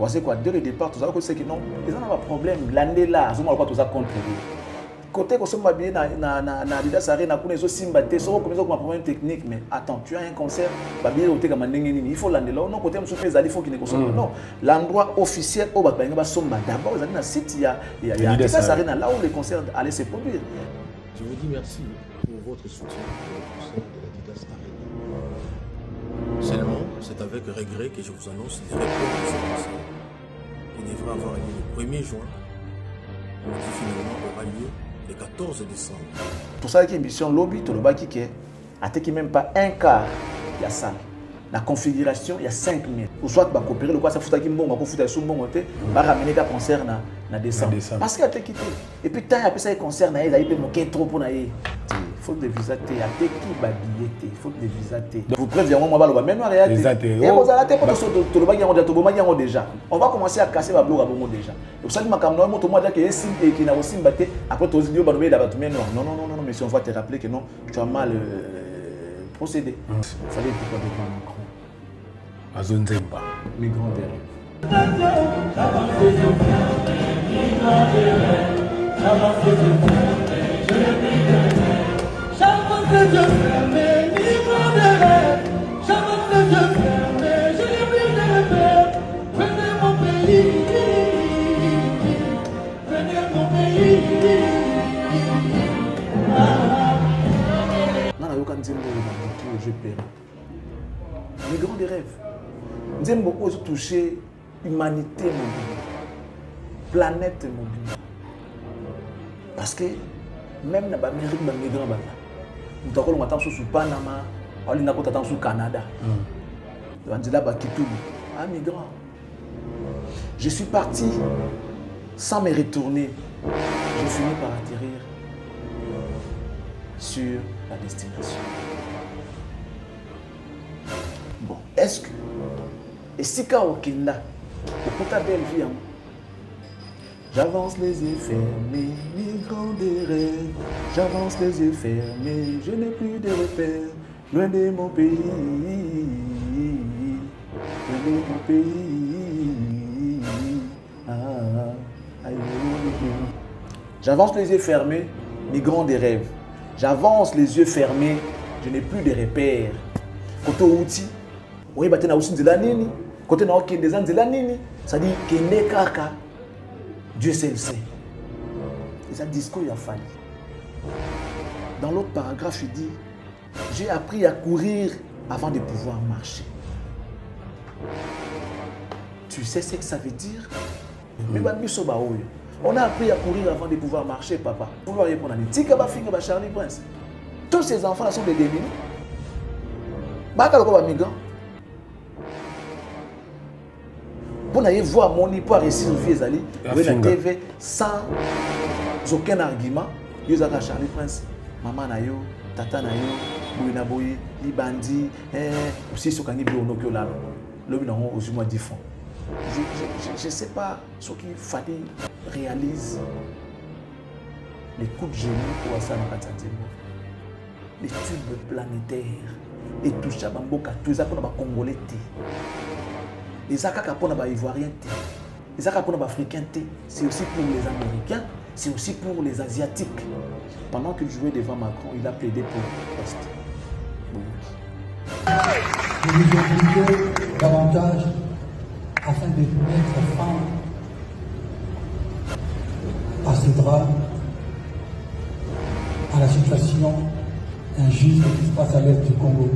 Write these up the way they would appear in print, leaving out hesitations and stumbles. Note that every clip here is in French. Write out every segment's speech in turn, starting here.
C'est quoi, dès le départ, tout ça, c'est que non, ils ont un problème. L'année là, ils ont quoi tout ça contre lui. Côté que sommes bien na Adidas Arena, qu'on est aussi mbatté, soit comme ça comme un problème technique, mais attends, tu as un concert, bah bien au comme il faut l'année là, non côté monsieur fait il faut qu'il ne consomme non, l'endroit officiel au bah ben somba d'abord ils ont un site il y a Adidas Arena là où les concerts allaient se produire. Je vous dis merci pour votre soutien pour le concert de l'Adidas Arena. Seulement, c'est avec regret que je vous annonce les reports de ce concert. Il devrait avoir lieu le 1er juin, qui finalement aura lieu le 14 décembre. Pour ça, il y a une mission lobby, tout le bas qui est, à même pas un quart, il y a ça. La configuration, il y a 5 000. Ou soit, tu vas coopérer, le quoi, ça fout à qui bon, on fout à sous bon, tu vas ramener un concert dans décembre. Parce qu'il y a été quitté. Et puis, tant après ça, il concert, il y a eu trop pour naïe. Il faut des visas, il y a des qui babillés, il faut des visas. Vous prévenez, moi, je vais même en réalité. Et vous allez tout le bas déjà. On va commencer à casser la bloc à bon déjà. Vous savez, ma caméra, moi, tout le monde a dit qu'il y a aussi battu. Après, tu as dit, non, mais si on va te rappeler que non, tu as mal procédé. Il fallait que tu sois Macron. À zone Zemba. Migrant des rêves. Migrant des rêves. Nzembo ose toucher l'humanité mobile, planète mobile. Parce que même dans l'Amérique, les migrants, nous avons attendre sous Panama, on a attendre sous Canada. On dit là, un migrant. Je suis parti sans me retourner. J'ai fini par atterrir sur la destination. Bon, est-ce que et si quand au Kenda, au ta belle vie, j'avance les yeux fermés, migrant des rêves. J'avance les yeux fermés, je n'ai plus de repères, loin de mon pays, loin de mon pays. J'avance les yeux fermés, migrant des rêves. J'avance les yeux fermés, je n'ai plus de repères. Côté outil, oui, bah tu n'as aussi de la nini. Côté na ok des ans de la nini, ça dit que ne kaka, Dieu seul sait. Et ça discours il a fallu. Dans l'autre paragraphe, il dit j'ai appris à courir avant de pouvoir marcher. Tu sais ce que ça veut dire? On a appris à courir avant de pouvoir marcher, papa. Vous voyez pour l'année. Tika ba finga ba Charlie Prince. Tous ces enfants là sont des démunis. Baka le quoi migrant. Pour aller voir mon histoire ici au Fiesali, vous la TV sans aucun argument. Ils ont Charlie Prince, maman nayo, tata nayo, Bouina Boyi, Libandi, aussi ce qu'on dit au Nokio là. L'homme n'a pas aussi moins 10 francs. Je ne sais pas ce qu'il fallait réaliser. Les coups de génie pour Assana Katsandimo, les tubes planétaires, et tout ça, tout ça, pour les Congolais. Les Akaka pour les Ivoiriens, les Akaka pour les Africains, c'est aussi pour les Américains, c'est aussi pour les Asiatiques. Pendant qu'il jouait devant Macron, il a plaidé pour le poste. Je vous obliger davantage afin de mettre fin à ce drame, à la situation injuste qui se passe à l'est du Congo.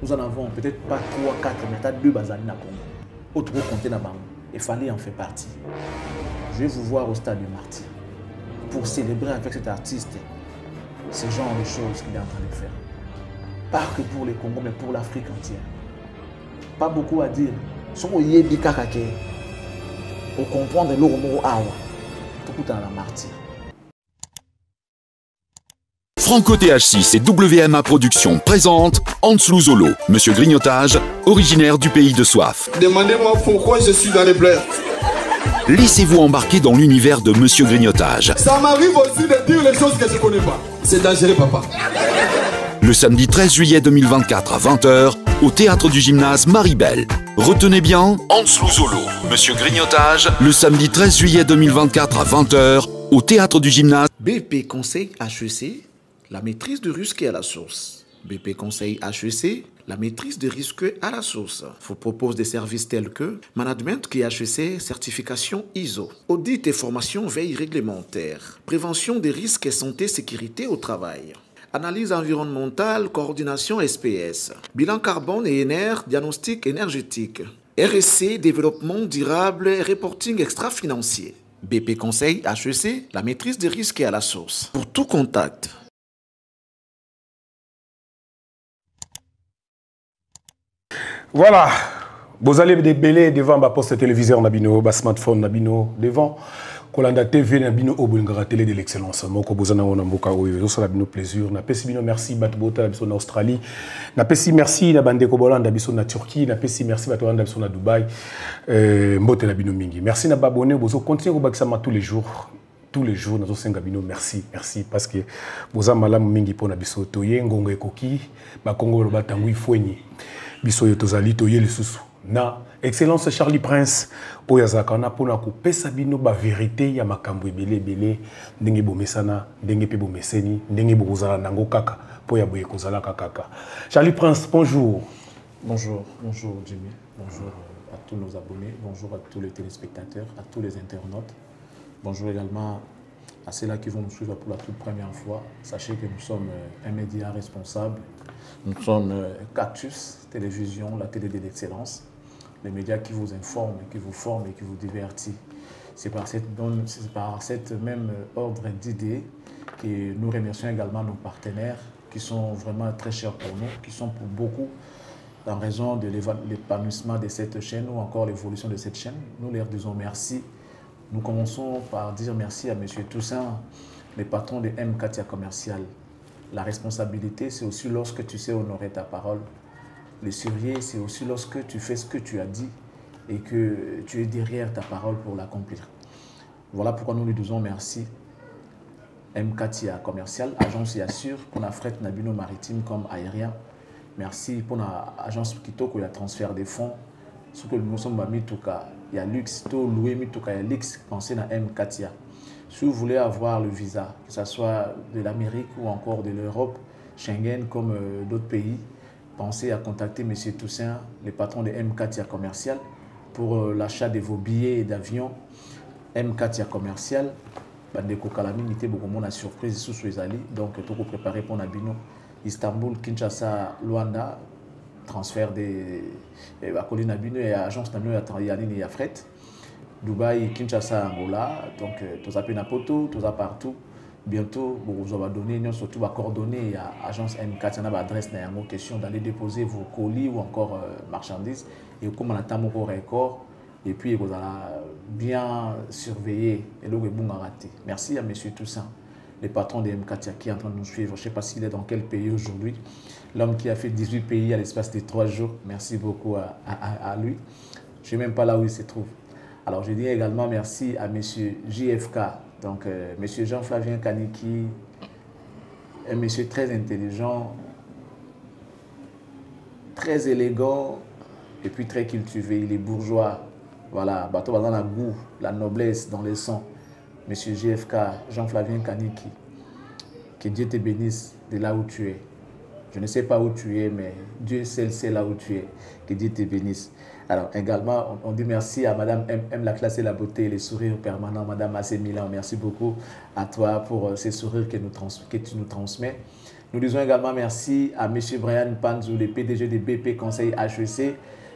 Nous en avons peut-être pas 3, 4, mais 2 bazali na Congo. Autre compter na bango. Il fallait en faire partie. Je vais vous voir au stade du Martyr pour célébrer avec cet artiste ce genre de choses qu'il est en train de faire. Pas que pour les Congos, mais pour l'Afrique entière. Pas beaucoup à dire. Si on y est bikakake, on comprend de l'euro awa. Tout dans la Martyr. Franco TH6 et WMA Productions présentent Antslu Zolo, Monsieur Grignotage, originaire du pays de Soif. Demandez-moi pourquoi je suis dans les bleds. Laissez-vous embarquer dans l'univers de Monsieur Grignotage. Ça m'arrive aussi de dire les choses que je ne connais pas. C'est dangereux, papa. le samedi 13 juillet 2024 à 20h au théâtre du gymnase Maribel. Retenez bien, Hans Louzolo, Monsieur Grignotage, le samedi 13 juillet 2024 à 20h au théâtre du gymnase. BP Conseil HEC, la maîtrise de risque à la source. BP Conseil HEC, la maîtrise de risque à la source. Vous propose des services tels que Management qui HEC, certification ISO, audit et formation veille réglementaire, prévention des risques et santé sécurité au travail, analyse environnementale, coordination SPS, bilan carbone et NR, diagnostic énergétique, RSC, développement durable et reporting extra-financier. BP Conseil HEC, la maîtrise des risques à la source. Pour tout contact. Voilà, vous allez débeller devant ma poste téléviseur Nabino, ma smartphone Nabino, devant Kolanda TV Nabino Obungara télé de l'excellence. Moko bozana wona mboka oyo, ça Nabino plaisir. Na pesi bino merci Batbota biso na Australie. Na pesi merci na bande ko Bolanda biso na Turquie, na pesi merci Batwanda biso na Dubaï. Mbote Nabino mingi. Merci na babonné bozo continuer ko bakisa tous les jours. Tous les jours, nous avons bino merci, merci, parce que vous avez malam mingi pona biso toye ngongo ekoki, ba Congo lo batangui fweni. Biso yo tozali toye lisusu. Na excellence Charlie Prince oyazaka na pona ko pesa bino ba vérité ya makambo ebele ndenge bomesana, ndenge pe bomeseni, ndenge bozala nango kaka po ya boye kozala kaka. Charlie Prince, bonjour. Bonjour, bonjour Jimmy. Bonjour à tous nos abonnés, bonjour à tous les téléspectateurs, à tous les internautes. Bonjour également à ceux-là qui vont nous suivre pour la toute première fois. Sachez que nous sommes un média responsable. Nous sommes Cactus Télévision, la télé de l'excellence. Les médias qui vous informent, qui vous forment et qui vous divertit. C'est par cette même ordre d'idées que nous remercions également nos partenaires qui sont vraiment très chers pour nous, qui sont pour beaucoup en raison de l'épanouissement de cette chaîne ou encore l'évolution de cette chaîne. Nous leur disons merci. Nous commençons par dire merci à M. Toussaint, le patron de M. Katia Commercial. La responsabilité, c'est aussi lorsque tu sais honorer ta parole. Le sérieux, c'est aussi lorsque tu fais ce que tu as dit et que tu es derrière ta parole pour l'accomplir. Voilà pourquoi nous lui disons merci. M. Katia Commercial, agence et assure pour la fret Nabino maritime comme aérien. Merci pour l'agence Kitoko et le transfert des fonds. Ce que nous sommes mis tout cas. Il y a luxe, tout loué, mais tout cas, il y a luxe, pensez à M. Katia. Si vous voulez avoir le visa, que ce soit de l'Amérique ou encore de l'Europe, Schengen comme d'autres pays, pensez à contacter M. Toussaint, le patron de M. Katia Commercial, pour l'achat de vos billets d'avion. M. Katia Commercial, Bandeko Kalami, était beaucoup moins surprise sous Suezali, donc tout pour préparer pour Nabino, Istanbul, Kinshasa, Luanda. Transfert des Nabino et agence Nabino et Fret, Dubaï, Kinshasa, Angola, donc tous à Penapoto, tous à partout. Bientôt, vous allez donner surtout coordonnées à agence M4, il y a une adresse, il y a une question d'aller déposer vos colis ou encore marchandises. Et comme on attend mon record, et puis vous allez bien surveiller et le bon raté. Merci à M. Toussaint, le patron de M4 qui est en train de nous suivre. Je ne sais pas s'il est dans quel pays aujourd'hui. L'homme qui a fait 18 pays à l'espace de 3 jours. Merci beaucoup à lui. Je ne sais même pas là où il se trouve. Alors, je dis également merci à M. JFK, donc M. Jean-Flavien Kaniki, un monsieur très intelligent, très élégant et puis très cultivé. Il est bourgeois. Voilà, bateau dans la goût, la noblesse dans les sons. M. JFK, Jean-Flavien Kaniki, que Dieu te bénisse de là où tu es. Je ne sais pas où tu es, mais Dieu seul sait là où tu es. Que Dieu te bénisse. Alors, également, on dit merci à Madame M, la classe et la beauté, les sourires permanents. Madame Assé Milan, merci beaucoup à toi pour ces sourires que tu nous transmets. Nous disons également merci à M. Brian Panzou, le PDG de BP Conseil HEC,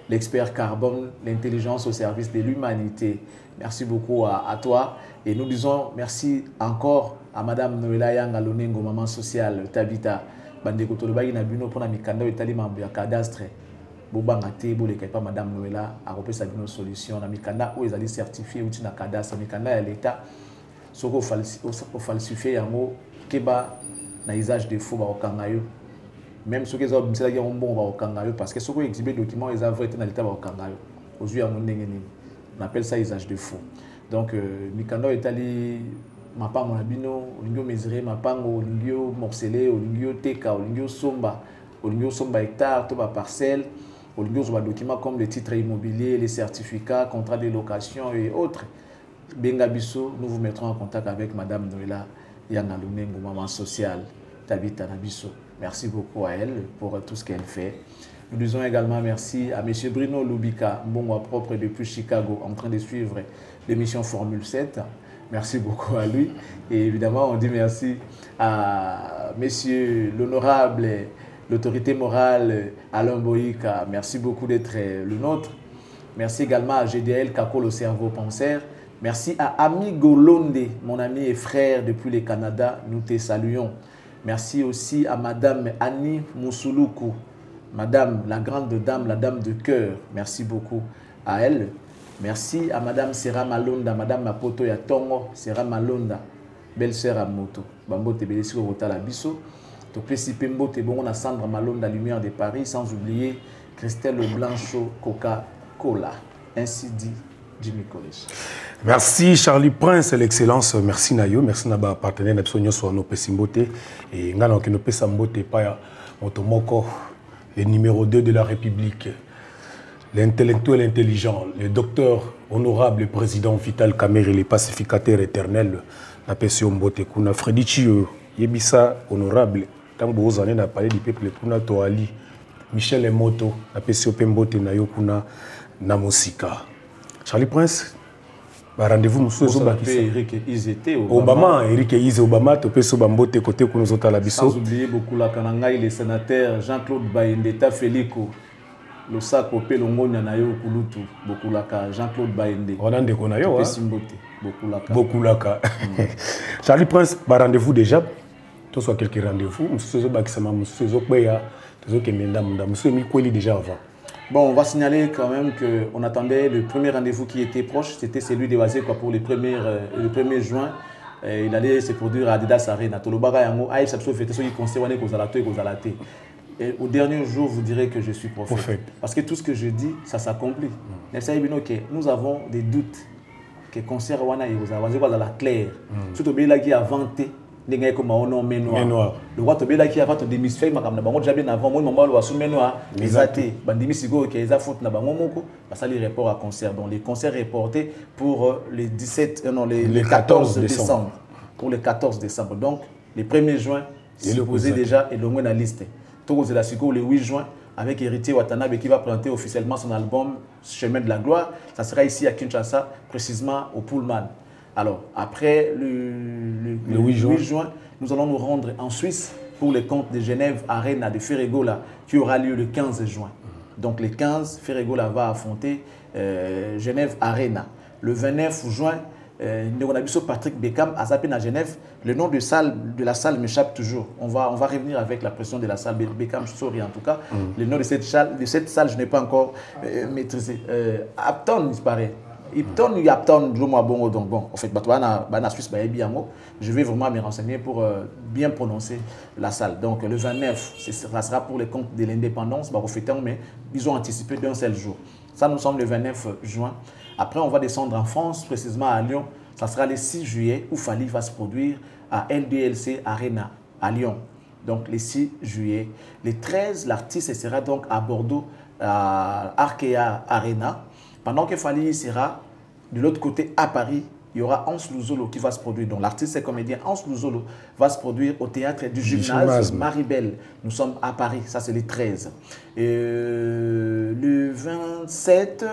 l'expert carbone, l'intelligence au service de l'humanité. Merci beaucoup à toi. Et nous disons merci encore à Madame Noëlla Yang Alonengo, maman sociale, Tabita. Bandeko tolobai na bino pona mikanda etali mambo ya cadastre bobanga te boleka pa Madame Noëlla a repesa bino solution na mikanda o ezali certifié outi na cadastre mikanda ya l'état soko falsifier yango keba na usage de faux ba okanga yo même ceux qui ont mis ça ya mbongo ba okanga yo parce que soko exhiber document ils vrai na l'état ba okanga yo ozui yango ndenge nini on appelle ça usage de faux donc mikanda etali mapango na bino, olingio mesurer mapango, olingio morceler, olingio teka, olingio somba hectare, to ba parcelle, olingio ba documents comme les titres immobiliers, les certificats, contrats de location et autres. Benga biso, nous vous mettrons en contact avec Madame Noëlla Yangalunengo, maman sociale, Tabita Nabiso. Merci beaucoup à elle pour tout ce qu'elle fait. Nous disons également merci à M. Bruno Lubika, Mbongo propre depuis Chicago, en train de suivre l'émission Formule 7. Merci beaucoup à lui. Et évidemment, on dit merci à M. l'honorable, l'autorité morale Alain Boïka. Merci beaucoup d'être le nôtre. Merci également à GDL Kakolo Cerveau Penseur. Merci à Ami Golonde, mon ami et frère depuis le Canada. Nous te saluons. Merci aussi à Madame Annie Moussouloukou, Madame, la grande dame, la dame de cœur. Merci beaucoup à elle. Merci à Madame Sera Malonda, Madame Mapoto Yatongo, Sera Malonda, belle-sœur à Moto. Bambo te belesi au Rota la Bisso. To Plessipembo te bon à Sandra Malonda, Lumière de Paris, sans oublier Christelle Blanchot, Coca-Cola. Ainsi dit Jimmy College. Merci Charlie Prince, l'excellence. Merci Nayo, merci Naba partenaire Napsonio sur nos Pessimbote et Ngana qui nous Pessambote pas Motomoko, le numéro 2 de la République, l'intellectuel intelligent, le docteur honorable président Vital Kamerhe, le pacificateur éternel, Napesio Mbote Kuna, Freddy Chio, Yebisa honorable, Tango Ozane n'a parlé du peuple Kuna Toali, Michel Emoto, Napesio Pembote Nayo Kuna, Namosika. Charlie Prince, rendez-vous monsieur Eric Izete Obama, Eric Izete Obama, tu peux se bamboter côté que nous autres à la Bisso. Sans oublier beaucoup la Kanangai, le sénateur Jean-Claude Baïndeta Felico, le sac au Pelongonia Nayo Kulutu, beaucoup la Jean-Claude Baïndé. On a des Konayo, beaucoup la Charlie Prince, rendez-vous déjà. Tu soit quelques rendez-vous, monsieur Bakisama, monsieur Zokbeya, monsieur Kemendam, monsieur Mikweli déjà avant. Bon, on va signaler quand même qu'on attendait le premier rendez-vous qui était proche, c'était celui de Wazé pour le 1er juin. Il allait se produire à Adidas Arena. Et au dernier jour, vous direz que je suis prophète. Parce que tout ce que je dis, ça s'accomplit. Nous avons des doutes que le concert Wana et Wazé va la claire. Surtout qui a vanté. Le roi Tobela qui a fait des misfaits, mais comme nous avons avant, moi, maman le assume noir, les athées, bandimi sigo qui a faute na bango moko, ça les reports à concert. Donc les concerts reportés pour les 14 décembre. Pour le 14 décembre. Donc le 1er juin, c'est posé déjà et le moins la liste. Tout la sigo le 8 juin avec Héritier Watanabe qui va présenter officiellement son album Chemin de la gloire. Ça sera ici à Kinshasa, précisément au Pullman. Alors, après le 8 juin, nous allons nous rendre en Suisse pour le compte de Genève Arena de Ferregola qui aura lieu le 15 juin. Donc, le 15, Ferregola va affronter Genève Arena. Le 29 juin, nous avons Patrick Beckham à Zapen à Genève. Le nom de la salle m'échappe toujours. On va revenir avec la pression de la salle. Beckham, sorry en tout cas. Le nom de cette salle, je n'ai pas encore maîtrisé. Upton, il paraît. Upton, donc bon, en fait, je vais vraiment me renseigner pour bien prononcer la salle. Donc le 29, ça sera pour le compte de l'indépendance, mais ils ont anticipé d'un seul jour. Ça, nous sommes le 29 juin. Après, on va descendre en France, précisément à Lyon. Ça sera le 6 juillet où Fali va se produire à LDLC Arena à Lyon. Donc le 6 juillet. Le 13, l'artiste sera donc à Bordeaux, à Arkea Arena. Pendant que Fali sera de l'autre côté à Paris, il y aura Hans Luzolo qui va se produire. Donc l'artiste et comédien Hans Luzolo va se produire au théâtre du gymnase Maribel. Nous sommes à Paris, ça c'est le 13. Le 27,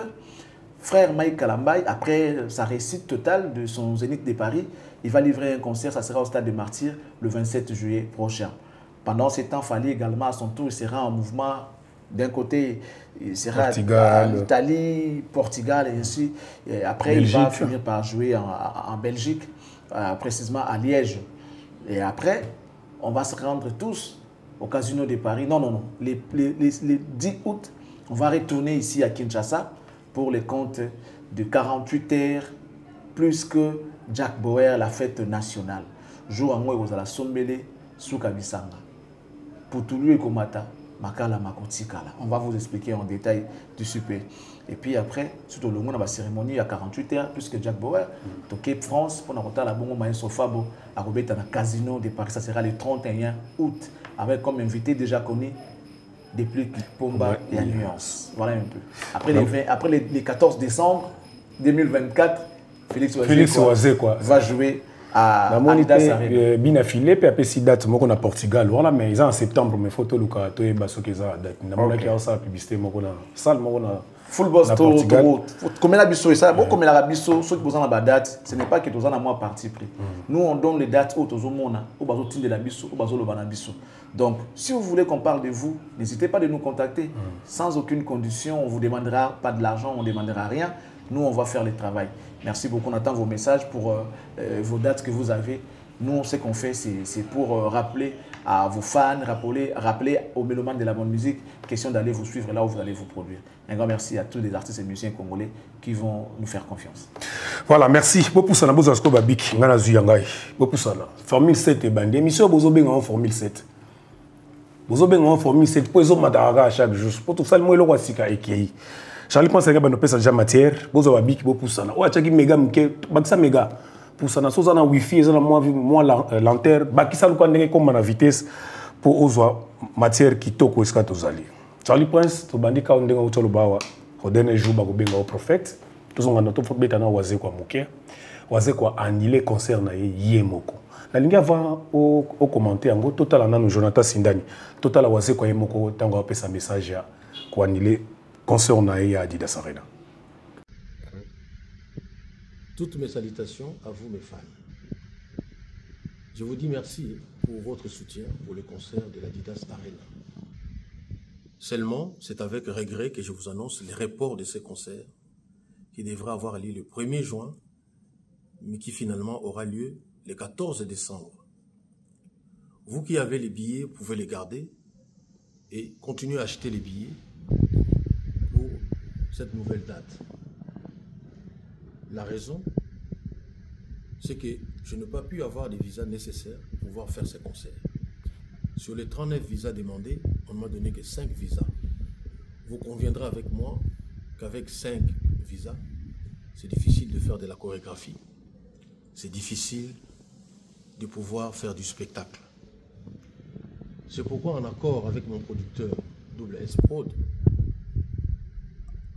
frère Mike Kalambay, après sa réussite totale de son Zénith de Paris, il va livrer un concert, ça sera au Stade des Martyrs le 27 juillet prochain. Pendant ce temps, Fali également à son tour, il sera en mouvement. D'un côté, il sera à l'Italie, Portugal et ainsi. Et après, Belgique. Il va finir par jouer en Belgique, précisément à Liège. Et après, on va se rendre tous au Casino de Paris. Non. Les 10 août, on va retourner ici à Kinshasa pour le compte de 48 heures, plus que Jack Bauer, la fête nationale. Jour en moi, vous allez sombele sous Kabisanga. Pour tout lui et Komata. Makala Makotikala. On va vous expliquer en détail du super. Et puis après, surtout le monde a la cérémonie à 48 heures, plus que Jack Bauer, au Cape France, pour nous la bonne Maïs Sofabo, à Robert dans le casino de Paris, ça sera le 31 août, avec comme invité déjà connu depuis Pomba et à Nuance. Voilà un peu. Après, les 14 décembre 2024, Félix Oazé va jouer à Adidas Arena. Bien affilé, puis après, si date, moi, on a Portugal. Voilà, mais ils ont en septembre, mes photos, Lucas, toi, et Basso, qui ont date. On a qui a ça, publicité, moi, on a salle, moi, on a. Full boss, comme la bisso, et ça, bon, comme la bisso, ceux qui posent la date, ce n'est pas que tous en moi parti pris. Nous, on donne les dates aux Tozomona, au bateau de la bisso, au bateau de la bisso. Donc, si vous voulez qu'on parle de vous, n'hésitez pas de nous contacter. Sans aucune condition, on ne vous demandera pas de l'argent, on ne demandera rien. Nous, on va faire le travail. Merci beaucoup. On attend vos messages pour vos dates que vous avez. Nous, ce qu'on fait, c'est pour rappeler à vos fans, rappeler aux mélomanes de la bonne musique, question d'aller vous suivre là où vous allez vous produire. Un grand merci à tous les artistes et musiciens congolais qui vont nous faire confiance. Voilà, merci. Beaucoup sana bozo asko babik ngana zuyangai. Beaucoup sana. Formule 7 et bande. Émission bozo benga en formule 7. Bozo benga en formule 7 pour les hommes à chaque jour. Pour tout ça le moyo wasika ekei. Charlie pense que nous pesa déjà matière. Bozo babik beaucoup sana. O achaki mega mke bakisa mega. Pour ça, nous avons wifi, nous avons lanterne, bakisa luka ndenge comme na vitesse pour ozo matière qui toko eska tozali. Charlie Prince, to bandika ndenge otolo bawa. Au dernier jour ba ko benga au prophète. Tous on a to beta na waze kwa muke. Waze kwa annuler concert na ye moko. Na lingi avant au commenter ngo total na Jonathan Sindani. Total waze kwa ye moko tango apesa message ya ko annuler concert na ye Adidas Arena. Toutes mes salutations à vous, mes fans. Je vous dis merci pour votre soutien pour le concert de l'Adidas Arena. Seulement, c'est avec regret que je vous annonce les reports de ce concert qui devra avoir lieu le 1er juin, mais qui finalement aura lieu le 14 décembre. Vous qui avez les billets, vous pouvez les garder et continuer à acheter les billets pour cette nouvelle date. La raison, c'est que je n'ai pas pu avoir les visas nécessaires pour pouvoir faire ce concert. Sur les 39 visas demandés, on ne m'a donné que 5 visas. Vous conviendrez avec moi qu'avec 5 visas, c'est difficile de faire de la chorégraphie. C'est difficile de pouvoir faire du spectacle. C'est pourquoi, en accord avec mon producteur Double S Prod,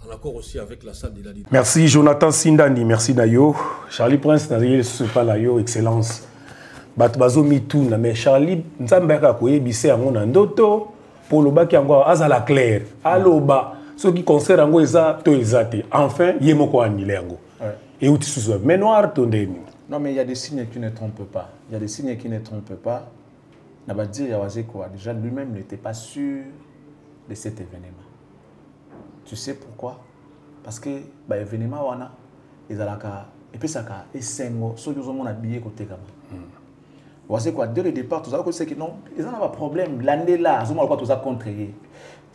en accord aussi avec la salle de l'Adidas. Merci Jonathan Sindani, merci Nayo. Charlie Prince n'est pas là, excellence. Batbazo mituna, mais Charlie, nzambeka koyebise yango na ndoto pour le baki yango azala clair. Aloba, ceux qui concernent yango eza to ezate. Enfin, yemoko annulé yango. Et outi sous mais noir tondemi. Non mais il y a des signes qui ne trompent pas. Il y a des signes qui ne trompent pas. N'a dire Yawaze quoi. Déjà lui-même n'était pas sûr de cet événement. Tu sais pourquoi? Parce que l'événement wana ezalaka et puis ça ka esengo so yo mona billet côté kama. Voici quoi dès le départ tout ça que c'est que non, ils en ont pas problème l'année là, zo mona quoi tout ça contrer.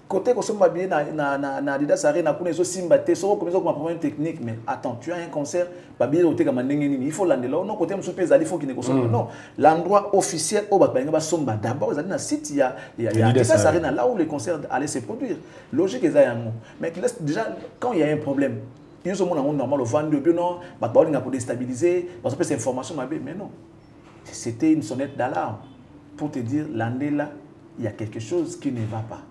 Côté que sommes billet na Adidas Arena kuna zo simba te so comme ça comme problème technique mais attends, tu as un concert ba billet côté kama ndenge nini, il faut l'année là non côté monsieur pezali faut qu'il ne consomme non, l'endroit officiel au ba nga ba somba d'abord ils allaient na site il y a Adidas Arena là où le concert allait se produire. Logique ils ayant mais déjà quand il y a un problème ils ont normal au vendre bien non, ba nga pour déstabiliser parce que cette information mais non. C'était une sonnette d'alarme pour te dire l'année là, il y a quelque chose qui ne va pas.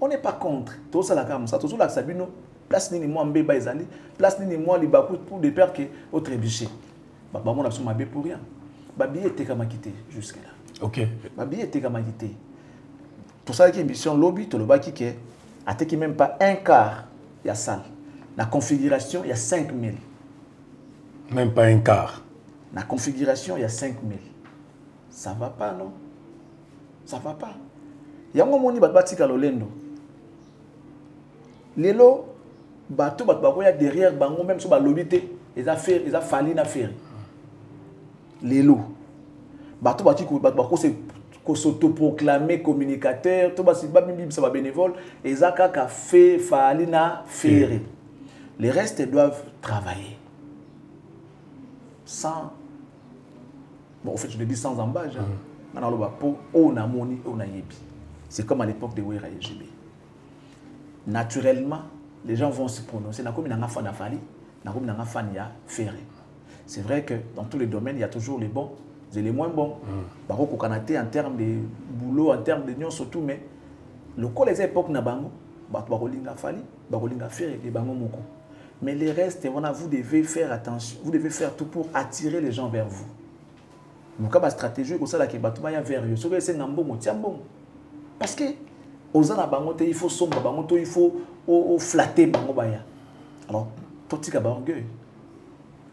On n'est pas contre. Tout ça là comme ça, tout ça là Sabino, place ni moi mbeba ezali, place ni moi libaku pour des pères qui au trébuché. Bah mon action m'a pour rien. Bah billet était comme quitté jusque là. OK. Bah billet était comme quitté. Pour ça qui émission lobby to le baki qui a qui même pas un quart il y a salle. La configuration il y a 5000. Même pas un quart. La configuration il y a 5000. Ça va pas non? Ça va pas. Il y a un moment où batika lolendo. Lelo bato bakoya derrière bango même sur ba lobité, ils a fallu na faire. Lelo bato bako se s'autoproclamer communicateur, to ba si ba bimbi ça ba bénévole, ils a kaka fait fallu na faire. Les restes doivent travailler. Sans bon, en fait, je le dis sans embâche. On a le pour on a moni, on a yebi. C'est comme à l'époque de Wera EGB. Naturellement, les gens vont se prononcer. C'est vrai que dans tous les domaines, il y a toujours les bons et les moins bons. En termes de boulot, en termes de nion surtout, mais le cas les époques nabango, mais les restes, vous devez faire attention, vous devez faire tout pour attirer les gens vers vous. Donc, la stratégie, c'est ça qui est vers eux. Parce que aux ans, il faut sombre, il faut flatter. Alors, tout ce qui est orgueil.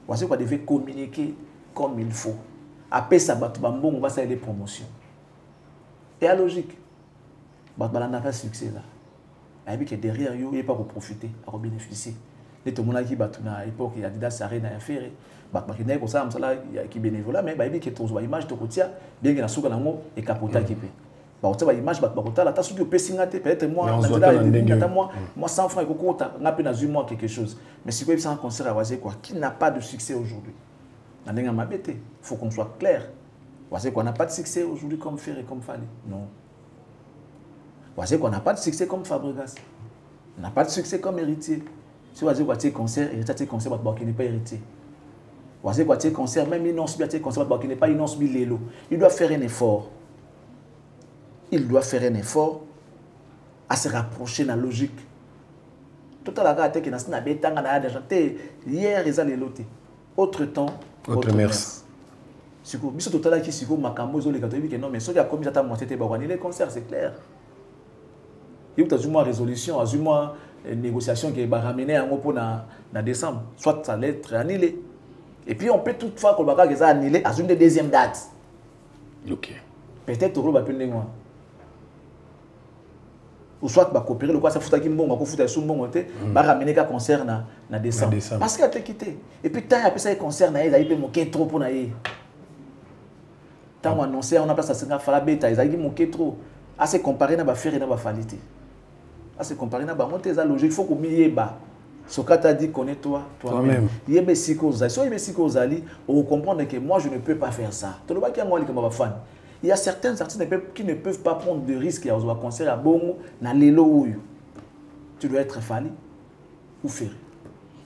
Vous devez communiquer comme il faut. Après ça, on va faire des promotions. Et la logique, on n'a pas de succès là. Et puis derrière, il n'y a pas à profiter, à bénéficier. Les tout le monde qui à l'époque, il y a des Sarena à faire. Qui bénévolat, mais il y a des images de Kotia, bien qu'il y a des et capota qui paye. Image peut-être moi 100 francs et moi quelque chose. Mais si vous avez un concert à qui n'a pas de succès aujourd'hui, il faut qu'on soit clair. On n'a pas de succès aujourd'hui comme Ferré, comme Fallé. Non. On n'a pas de succès comme Fabregas. On n'a pas de succès comme héritier. Si vous avez un concert, héritier concert qui n'est pas héritier. Vous avez un concert, même un concert qui n'est pas Lélo. Il doit faire un effort. Il doit faire un effort à se rapprocher de la logique. Tout à l'heure, hier, ils allaient loter. Autre temps, autre mers. Si vous avez tout à l'heure qui est Makambo, non, mais si vous avez commis à moitié les concerts, c'est clair. Il y a une résolution, une négociation qui est ramenée en décembre. Soit ça allait être annulé. Et puis on peut toutefois que le bagage est annulé à une deuxième date. Ok. Peut-être que le bagage ou soit coopérer le quoi ça fouta qui mbongo ko fouta sous mbongo te ba ramener ka concert na décembre parce qu'il a été quitté et puis tant après ça concert na il peut moquer trop pour na y tant annoncé on a place à singa fala beta ils a dit moquer trop à se comparer na ba faire na ba falité à se comparer na ba monter ça logique faut qu'on mieux bas Sokata dit connais-toi toi-même yebe siko za so yebe siko zali on comprendre que moi je ne peux pas faire ça to le ba ki moi li comme fan. Il y a certains artistes qui ne peuvent pas prendre de risques à un concert à Bongo, dans l'élo. Tu dois être Fali ou Ferré.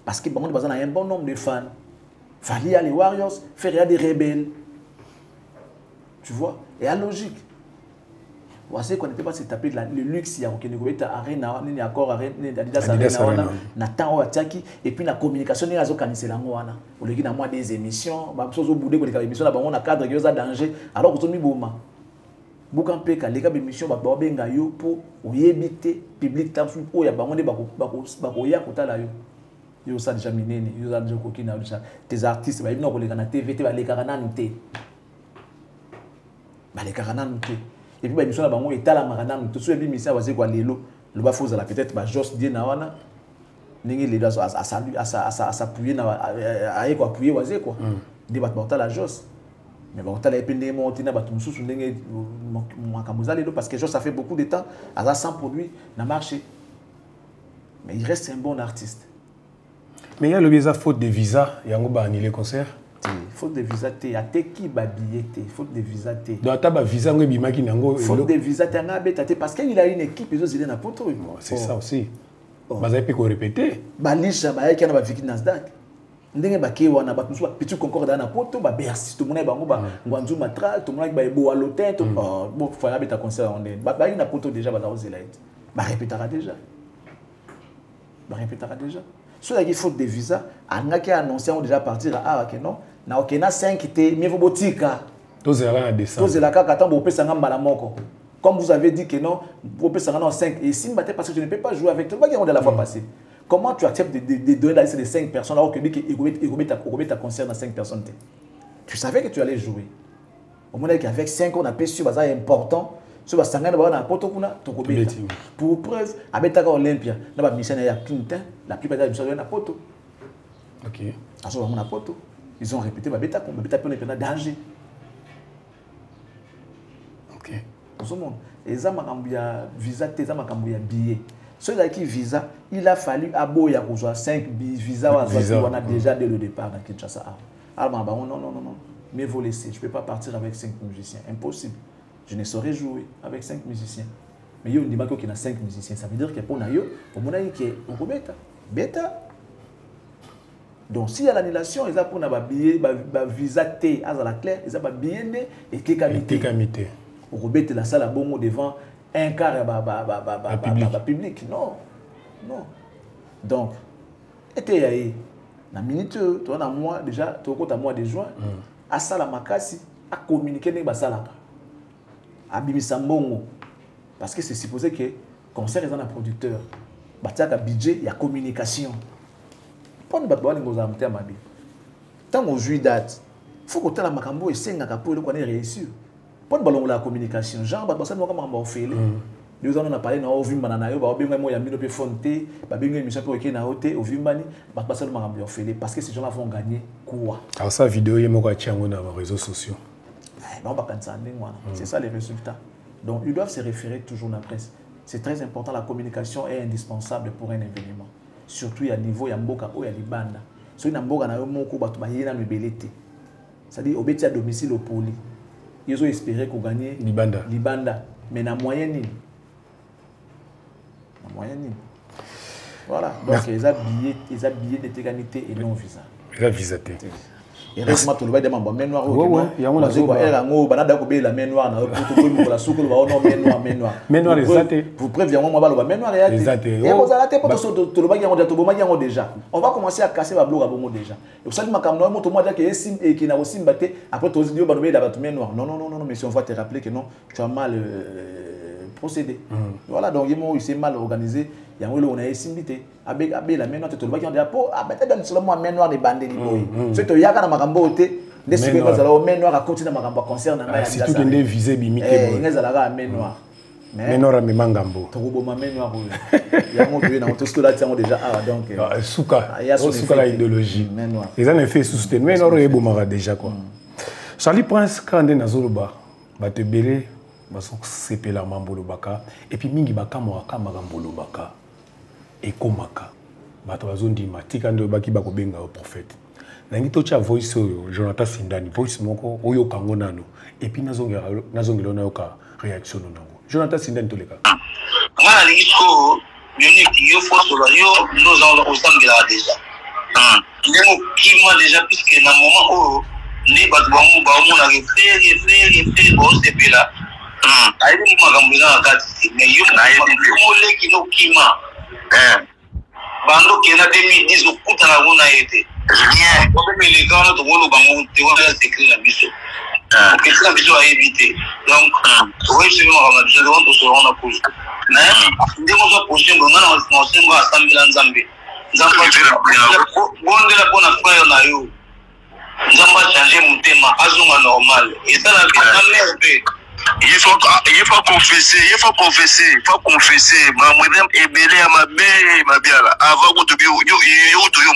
Parce que Bongo a un bon nombre de fans. Fali a les Warriors, Ferré a des rebelles. Tu vois? Et à logique. Vous savez qu'on n'était pas se taper le luxe, il y a un arena, il y a encore Adidas Arena, Nathan Ouatiaki, et puis la communication, il y a des émissions, il y a des émissions, on a cadre, il y a danger. Alors, vous avez mis Bouma. Boucan Peka, les gars, émissions, pour éviter public, il y a des gens déjà minés, il y a des artistes, ils ont des TV, les carananités. Les carananités. Et puis, l'émission là, on est à la maranam, tout ce qui est l'émission, c'est quoi l'élo, le bas faut peut-être Jos dit nawana, n'engagez les deux à s'appuyer à appuyer oisé quoi. Débat portal la Jos. Mais bon, t'as les pénés montés na batum sous n'engagez makamuza l'élo parce que Jos ça fait beaucoup de temps, à ça sans produit n'a marché. Mais il reste un bon artiste. Mais il y a le visa faute de visa, il y a un annulé concert. Faute de visa, il y a qui babillé, faute de visa. Donc, tu as visa, faute de visa, parce qu'il a une équipe, ils ont une poto. C'est ça aussi. Vous avez pu répéter. Balisha, il y a un Vicky Nasdaq. Ndenge bakewana batunsu petit concorde na poto ba bersi tout monde bango ba ngwanzu matra tout monde ba ebo alotin tout bon fala beta concert on ba na poto déjà ba ozela ba répétera déjà. Ceux qui faute de visa, on a annoncé on déjà partir à que non, na ok na 5 té mieux vaut botika. Tozela na décembre. Tozela ka kata bo pesa ngamba la moko. Comme vous avez dit que non, vous pesa na 5 et si mbaté parce que je ne peux pas jouer avec toi, on de la fois passée. Comment tu acceptes de donner la liste de 5 personnes alors que il ta concert dans 5 personnes? Tu savais que tu allais jouer. Au moins qu'avec 5 on a pu sur bazar important. Sur Sangana na poto kuna tokobeta. Pour preuve, abetaka Olympia, na ba mission ya Quintin, la plupart des missions na poto. OK. Aso na poto. Ils ont répété babeta ko babeta pe na danger. OK. Tout le monde. Et ça makambu ya visa te ça makambu ya billet. Ceux qui visa, il a fallu aboya ko 5 visa on a déjà dès le départ dans Kinshasa. Alors non. Mais vous laissez, je peux pas partir avec 5 musiciens, impossible. Je ne saurais jouer avec 5 musiciens. mais yo ndima qui na 5 musiciens, ça veut dire que pour na yo au mona qui on beta. Donc si y a l'annulation, ils a pour na ba billet ba visa T à la claire, ils a ba billet né et kamité. On rebête la salle à bongo devant un quart public. Non. Donc était yaé na minute toi na moi déjà to ko ta mois de juin à sala makasi à communiquer avec basalaka à bimisa mbongo parce que c'est supposé que concert est un producteur batiaka budget il y a communication pour nous battre les amté mabi tant on joue date faut que la makambo et sengaka pour le connaître réussir pour nous la communication genre battre ça nous comme on fait nous on a parlé na ovimba na yo ba benga mo ya mino pe fonté ba benga émission pe okena hoté ovimbani ba passer le makambo fait parce que ces gens là vont gagner quoi alors ça vidéo yemo ko tiango na réseaux sociaux c'est ça les résultats. Donc ils doivent se référer toujours à la presse. C'est très important, la communication est indispensable pour un événement. Surtout à niveau ya mboka ou ya libanda. So ina mboka na yo moko bato ba yena mebelete. C'est-à-dire au beti à domicile au poli. Ils ont espéré qu'on gagne libanda. Mais na moyenne. Voilà. Donc ils ont billets de tégalité et non visa. Ils ont visaté. Et récemment, tout le monde demande main noire. Il y a un banada ko be la main noire na pour la souko ba no main noire. Main noire exacté. Vous préviens moi ba main noire ya. Exacté. Et vous allez pas tout le monde yango to boma yango déjà. On va commencer à casser ba bloc à bongo déjà. Et vous savez makamno mo to moi dire que esim et qui na aussi mbaté après to dio ba no be da ba main noire. Non mais si on va te rappeler que non, tu as mal procédé. Voilà donc il s'est mal organisé. Il y a on a esimbité avec la main noire tout le monde qui on dit pour peut-être donne seulement main noire des bandés ni boy. C'est to yaka na makambo oté des sujets que ça main noire à continuer makambo concerne na si tout est visé bimité boy. Ngeza la main noire. Main noire mais mangambo. To bo main noire boy. Il y a mon pays na tout ce que là tiens déjà donc souka la idéologie. Main noire. Les en effet sous main noire et bomara déjà quoi. Charlie Prince quand on est nazoloba ba te belé ba so sepela mambolo baka et puis mingi baka mo aka magambolo baka et komaka bato bazondima tika ndo baki bakobenga au prophète nangi to cha voice Jonathan Sindani voice moko oyo kango nano et puis nazongela na yoka réaction nango Jonathan Sindani to leka ngana lingo yoni yo force yo nous allons au sambela déjà ndemo kima déjà puisque na moment où ni bato ba mo na refere bo sepela ayi makambo na kati mais yo na yedi ki no kima bando kena 2010 okuta na ngona yete rien ko be le gano to wolo bango te wala secret la biso que ça biso a évité donc oui c'est moi on a besoin de se rendre compte mais ndemo za prochain ngana na sengo asambila nzambe bonde la bona frère na yo nzamba changer mutema azunga normal et ça la vie il faut confesser ma madame ebele ya mabiala avant que tu yo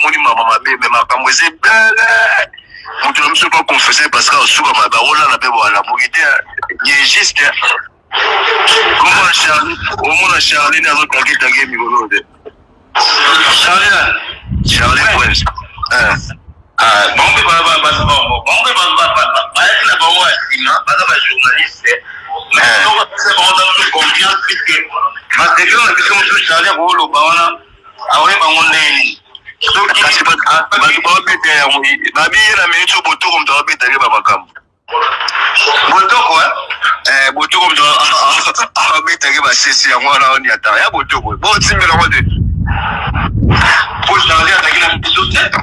moni mama mabe mais ma kamweze belle donc tu ne peux pas confesser parce que sur ma barola na bebo la morité il juste comment Charlie n'a pas quelqu'un tagé migolo de Charlie Prince bombe journaliste mais c'est bon dans confiance puisque ma déclaration que je suis allé au Lobana awe bangondeni so kasi ba bete ya mo babi na minute boto comme dans bete ya babakambo boto quoi boto comme dans bete ya ba sesi ya mwana oni ata ya boto quoi bon timbela mo de pour changer attaquer la mission tête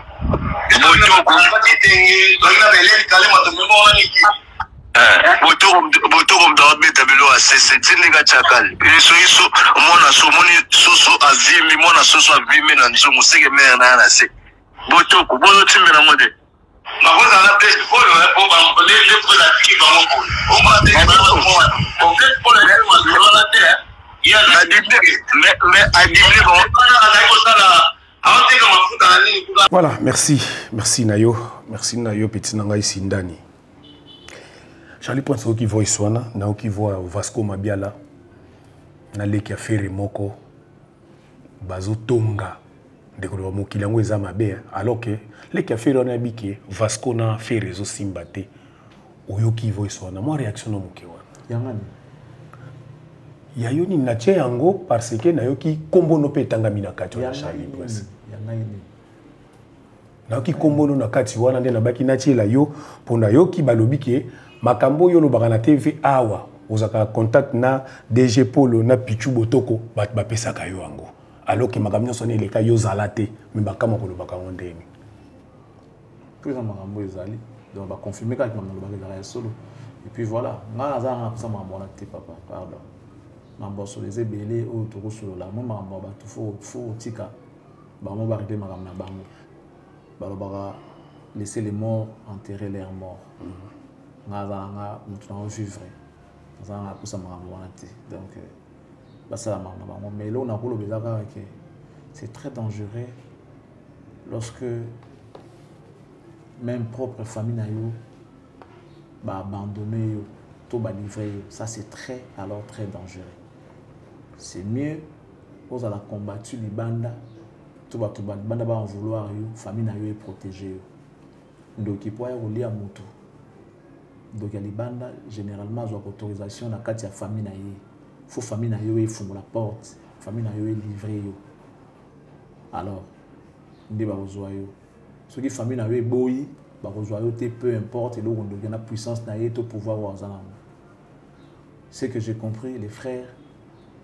boto ko tingi bagina bele kale mato mo oni boto comme dans bete belo a sesi tinga chakal iso mona so moni soso azimi mona soso avimi na nzumu sege mère na na se boto ko boto timbela mo de ma voix à la tête pour les pour la fille dans mon pot on va dire on fait pour les gens dans la terre il y a la Bible mais à Bible bon voilà merci Nayo petit nanga Sindani Charlie Prince qui voit Iswana na qui voit Vasco Mabiala na leki affaire moko bazo tonga ndeko ba mokili yango eza mabe alors que leki affaire on a biki Vasco na affaire ezo simbate oyo qui voit Iswana moi réaction no moke wana yangani ya yo ni na tie yango parce que na yo ki kombo no pe tangami na kati ya Charlie Prince na yo ki kombo no na kati wana nde na baki na tie la yo pona yo ki balobi ke makambo yo lo bakana TV awa ozaka contact na DG Polo na Pichu Botoko bat ba pesaka yo yango alors que makambo sonné les cas yo zalate mais bakama ko lo bakanga ndeni plus en makambo ezali donc ba confirmer ka makambo lo bakanga solo et puis voilà nga azanga ça makambo na te papa pardon mambo sur les ebele o to solo la mo mambo ba to fo tika ba mo ba rete makambo na bango ba lo baka laisser les morts enterrer leurs morts nga azanga mutu na vivre azanga ko ça makambo na te donc mais là, on a que c'est très dangereux lorsque même propre famille n'a abandonné, tout livré. Ça, c'est alors très dangereux. C'est mieux, vous allez combattre les bandes, tout va en vouloir, famille n'a est protégée. Donc, il peut y avoir un moto. Donc, les bandes, généralement, ils ont autorisation dans la famille n'a faut famille na yo efungo la porte famille na yo livré yo alors ndi ba kozwa yo soki famille na yo boyi ba kozwa yo te peu importe et lokondo na puissance na yeto pouvoir wazana c'est que j'ai compris les frères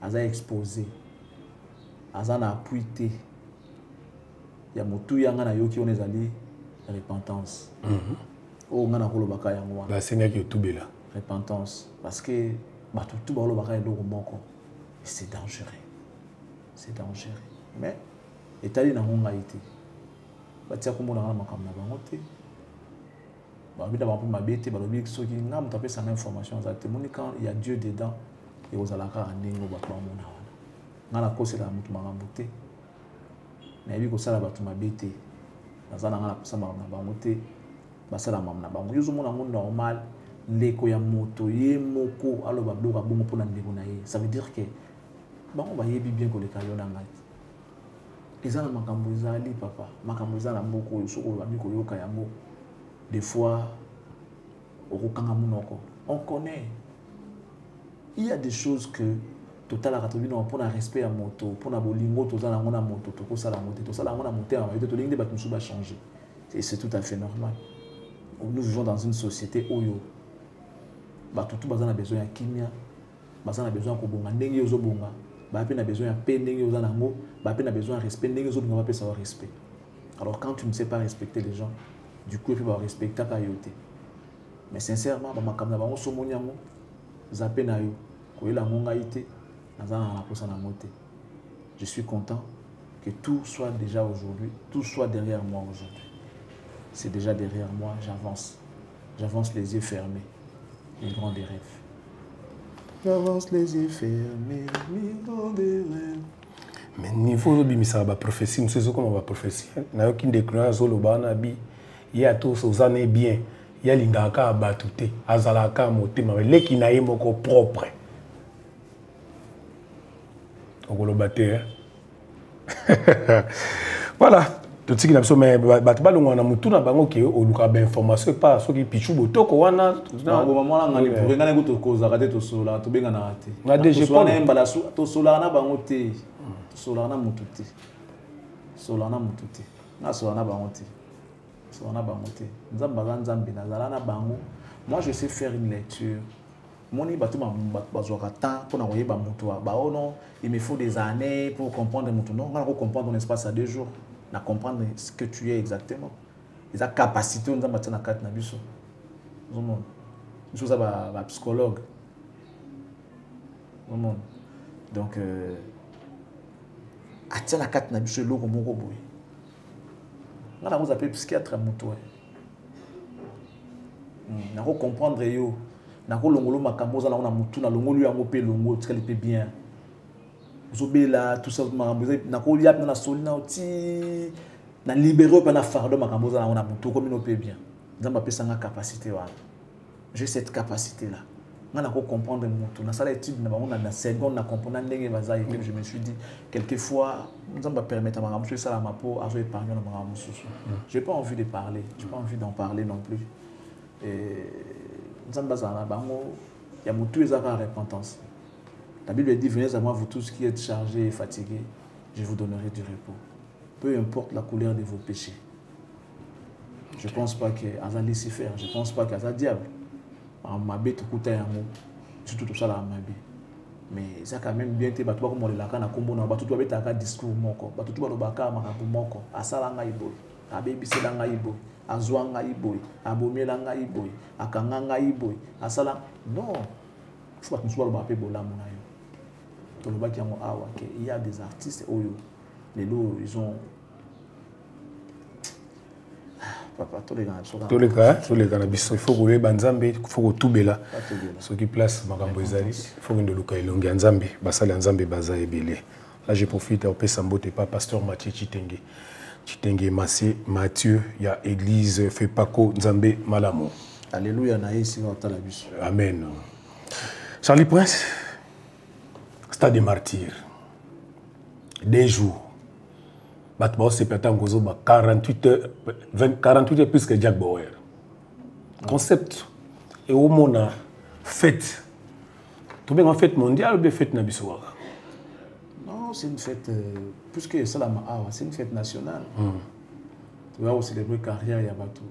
aza exposé aza na appuité ya motu yanga na yo ki on ezali repentance o ngana ko lobaka yango wana ba senga ki tubela repentance parce que c'est dangereux. C'est dangereux. Mais, l'État n'a pas été. Il y a Dieu dedans. Et vous allez normal. Leko ya moto ye moko alo babloka bongo pona ndeko na ye ça veut dire que bango ba yebi bien ko le kayo na ngai ezana makambo ezali papa makambo ezana mboko yo soko ba miko yoka yango des fois okokanga munoko on connaît il y a des choses que total a ratobino pona respect ya moto pona bolingo tozana ngona moto to ko sala moto to sala ngona moto ya to lingde bat musuba changer et c'est tout à fait normal. Nous vivons dans une société oyo tout bazana besoin ya kimia bazana besoin ko bonga ndenge yozo bonga ba pe na besoin ya pe ndenge yozo nango ba pe na besoin de respect ndenge yozo bonga ba pe ça respect. Alors quand tu ne sais pas respecter les gens du coup tu vas respecter ta yote mais sincèrement ba makamna ba so monyango zape na yo ko ela ngonga ite nazana na posa na moté. Je suis content que tout soit déjà aujourd'hui, tout soit derrière moi aujourd'hui. C'est déjà derrière moi, j'avance les yeux fermés. Migrant des rêves. J'avance les yeux fermés, migrant des rêves. Mais niveau de ça va prophétie, nous sommes comme va prophétie. Na yoki ndekuna zolo bana bi, ya to sozane bien, ya lingaka batute, azalaka motema, leki na ye moko propre. Okolo bater. Voilà. Tout ce qui n'a pas mais batbalongo na mutuna bango ke oluka ba information pas soki Pichu Botoko wana na moment là ngani pour ngana ko koza kate to sola to benga na ate na DG Polo na mbala to sola na bango te to sola na mututi sola na mututi na sola na bango te sola na bango te nzamba nzambe na zala na bango. Moi je sais faire une lecture moni batu bazwaka temps pour na koyeba mutu ba oh non il me faut des années pour comprendre mutu non ngana ko comprendre en espace à 2 jours na comprendre ce que tu es exactement. Ils ont capacité on a na carte na biso. Vraiment. Nous sommes ba psychologue. Vraiment. Donc atia na carte na biso loko moko boy. Na vous appelle psychiatre moto. Na ko comprendre yo. Na ko longolo makambo za na mutu na longolo yango pe longo tikali pe bien. Zobela tout ça na ko liap na solina oti na libérer pa na fardo makambo za na mutu comme no pe bien. Nzamba pesa nga capacité wana. J'ai cette capacité là. Ngana ko comprendre mutu na sala étude na bango na seconde na comprendre ndenge baza et je me suis dit quelquefois nzamba permettre makambo je sala ma peau azo épargner na makambo susu. J'ai pas envie de parler, j'ai pas envie d'en parler non plus. Et nzamba za na bango ya mutu ezaka repentance. La Bible dit, venez à moi, vous tous qui êtes chargés et fatigués, je vous donnerai du repos. Peu importe la couleur de vos péchés. Je ne pense pas qu'il y a Lucifer, je ne pense pas qu'il y a un diable. Surtout tout ça là, mais ça quand même bien été battu comme on l'a quand on a combo na battu tout avec un discours moko battu tout le baka marabu moko asala nga iboy abebisi la nga iboy azwa nga iboy abomela nga iboy akanga nga iboy asala non faut pas que nous soyons le bola mon ayo to le baki yango awa que il y a des artistes oyo les lots ils ont papa tous les gars il faut que banzambe il faut que tout bela ce qui place makambo ezali il faut que ndoluka ilongi nzambe basala nzambe baza ebele. Là je profite au pesambote pas pasteur Mathieu Chitenge Mathieu ya église Fepako Nzambe Malamu. Alléluia na ici on t'a la biso. Amen. Charlie Prince, stade des martyrs. Des jours. Batman c'est peut-être 48 heures plus que Jack Bauer. Concept et au monde fête. Tout bien en fête mondiale ou bien fête nabissoir? Non, c'est une fête puisque c'est la c'est une fête nationale. Tu vas célébrer carrière ya bateau.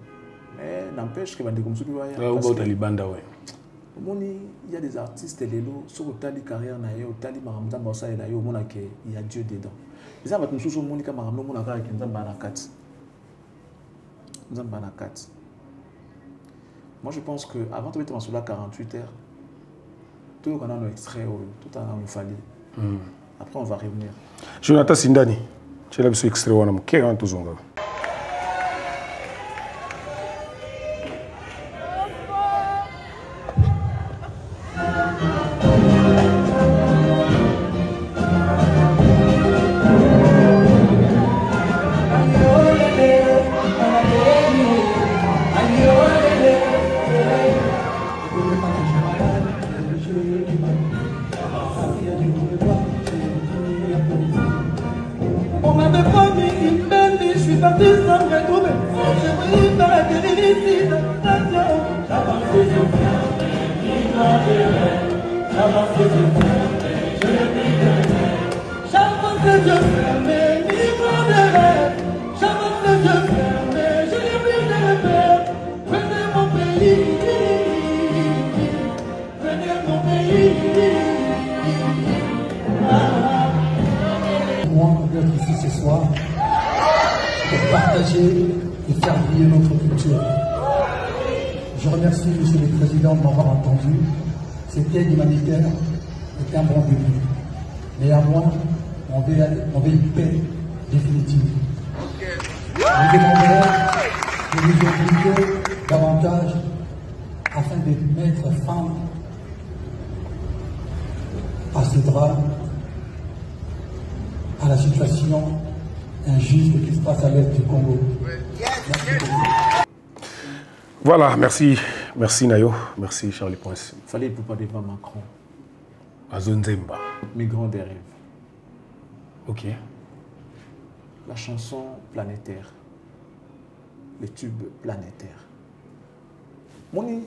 Mais n'empêche que bande comme ça tu vois. Il y a des artistes et les lots sur tali carrière na yo tali maramza bossa et na yo mona que il y a Dieu dedans. Les gens vont toujours monika maramno mona ka ki nzamba na kat. Nzamba na kat. Moi je pense que avant de mettre sur la 48 heures tout on a un extrait tout en nous fallait. Après on va revenir. Jonathan Sindani. Tu l'as vu extrait wana mkera ntuzonga. Je remercie Monsieur le Président de m'avoir entendu. Cette aide humanitaire est un bon début. Néanmoins, on veut une paix définitive. Je demanderai de nous impliquer davantage afin de mettre fin à ce drame, à la situation injuste qui se passe à l'est du Congo. Merci beaucoup. Voilà, merci Nayo, merci Charlie Prince. Il fallait pas devant Macron. Azonzemba. Migrant des rêves. Ok. La chanson planétaire. Le tube planétaire. Moni,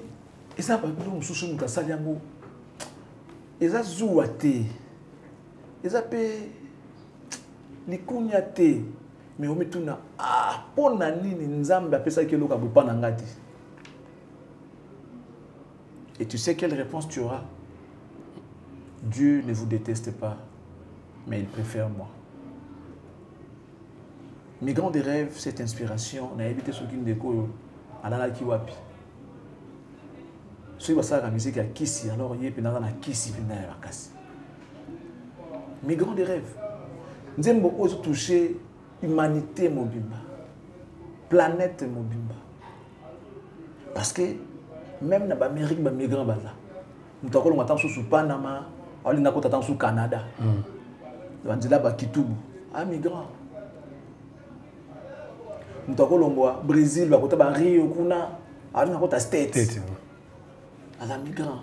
et ça pas plus sous nous saliango. Et ça zouate. Et ça pe likunyate. Mais on met tout na pona nini nzambe apesa ke loka bopa na ngati. Et tu sais quelle réponse tu auras? Dieu ne vous déteste pas, mais il préfère moi. Migrant des rêves, cette inspiration, n'a évité ce qu'il déco à la kiwapi. Ce qui va ça la musique à Kissi, alors il y a une Kissi qui n'a pas cassé. Migrant des rêves. Nous avons beaucoup touché humanité mobimba, planète mobimba. Parce que même dans l'Amérique, les migrants sont là. Nous avons sous Panama, nous avons sous Canada. Nous avons là Kitubu, un migrant. Nous avons Brésil, nous avons Rio, nous avons States. Un migrant.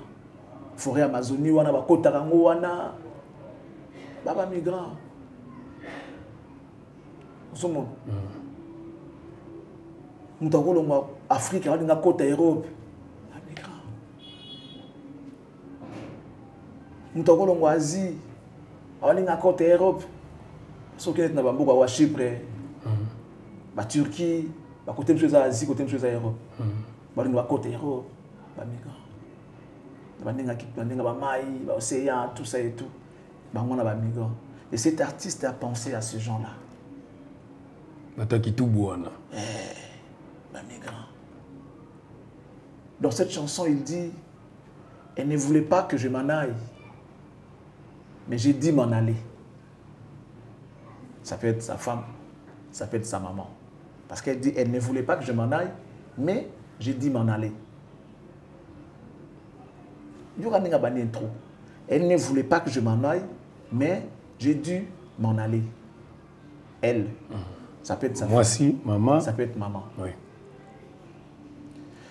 Forêt Amazonie, nous avons Kotarango, nous avons migrant. Nous avons Afrique, nous avons Europe. Moutoko longo Asie, à côté Europe, ce qui est na bamboka wa Chypre, ba Turquie, ba côté de Asie, côté de Europe. Ba lingo côté Europe, ba migrants. Ba ninga ba mai, ba océan, tout ça et tout. Ba ngona ba migrants. Et cet artiste a pensé à ces gens-là. Bataki tout buana. Ba migrants. Dans cette chanson, il dit, elle ne voulait pas que je m'en aille. Mais j'ai dit m'en aller. Ça peut être sa femme, ça peut être sa maman. Parce qu'elle dit, elle ne voulait pas que je m'en aille, mais j'ai dit m'en aller. Elle ne voulait pas que je m'en aille, mais j'ai dû m'en aller. Elle, ça peut être sa femme. Moi aussi, maman. Ça peut être maman. Oui.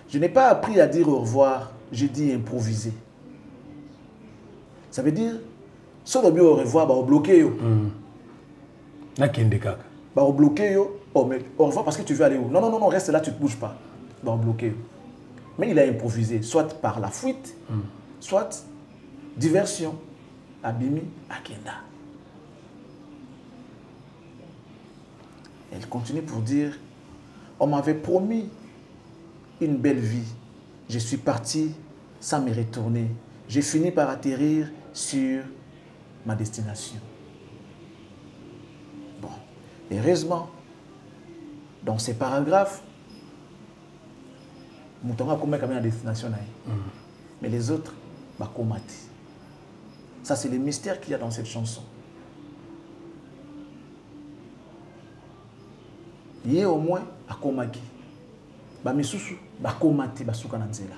Je n'ai pas appris à dire au revoir, j'ai dit improviser. Ça veut dire, si on dit au revoir, on va bloquer. Bah, on bloquer, au revoir parce que tu veux aller où? Non, non, non, reste là, tu ne te bouges pas. Bah, on bloquer. Mais il a improvisé, soit par la fuite, soit diversion. Abimi, Akenda. Elle continue pour dire, on m'avait promis une belle vie. Je suis parti sans me retourner. J'ai fini par atterrir sur ma destination. Bon, heureusement, dans ces paragraphes, Moutonga comme la destination. Mais les autres, bah, comati. Ça, c'est le mystère qu'il y a dans cette chanson. Il y a au moins à Komaki. Bah, misusu, bah, komati, bah, soukananzela.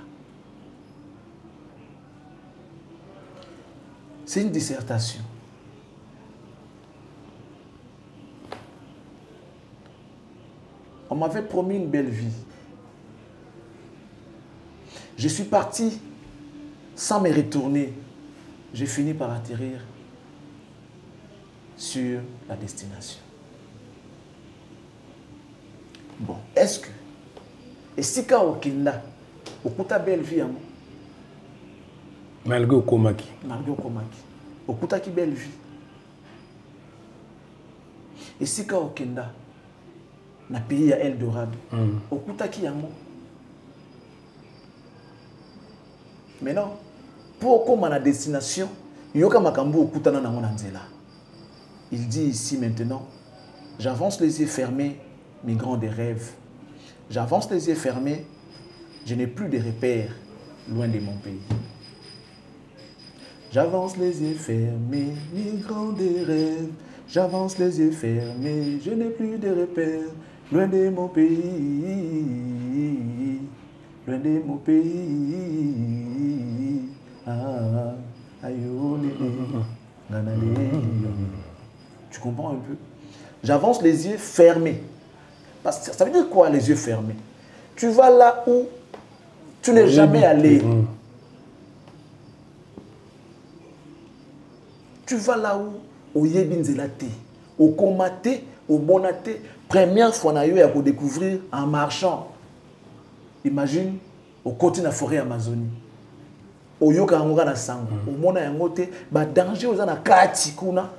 C'est une dissertation. On m'avait promis une belle vie. Je suis parti sans me retourner. J'ai fini par atterrir sur la destination. Bon, est-ce que, et si quand au Kinda, au Kuta belle vie, malgré au Komaki. Malgré au Komaki. Au Kuta qui belle vie. Et si quand au Kinda, na pays à Eldorado, au Kuta qui yamo. Mais non, pour comme à la destination, yoka makambo au Kuta na nanzela. Il dit ici maintenant, j'avance les yeux fermés, migrant des rêves. J'avance les yeux fermés, je n'ai plus de repères loin de mon pays. J'avance les yeux fermés, migrant des rêves. J'avance les yeux fermés, je n'ai plus de repères loin de mon pays. Loin de mon pays. Ah, aïe, tu comprends un peu? J'avance les yeux fermés. Parce que ça veut dire quoi, les yeux fermés? Tu vas là où tu n'es jamais allé. Tu vas là où au Yébinzelate, au Komate, au Bonate, première fois na yo ya ko découvrir en marchant. Imagine au côté de la forêt Amazonie. Au yoka ngora na sango, au mona yangote, ba danger aux na kati kuna,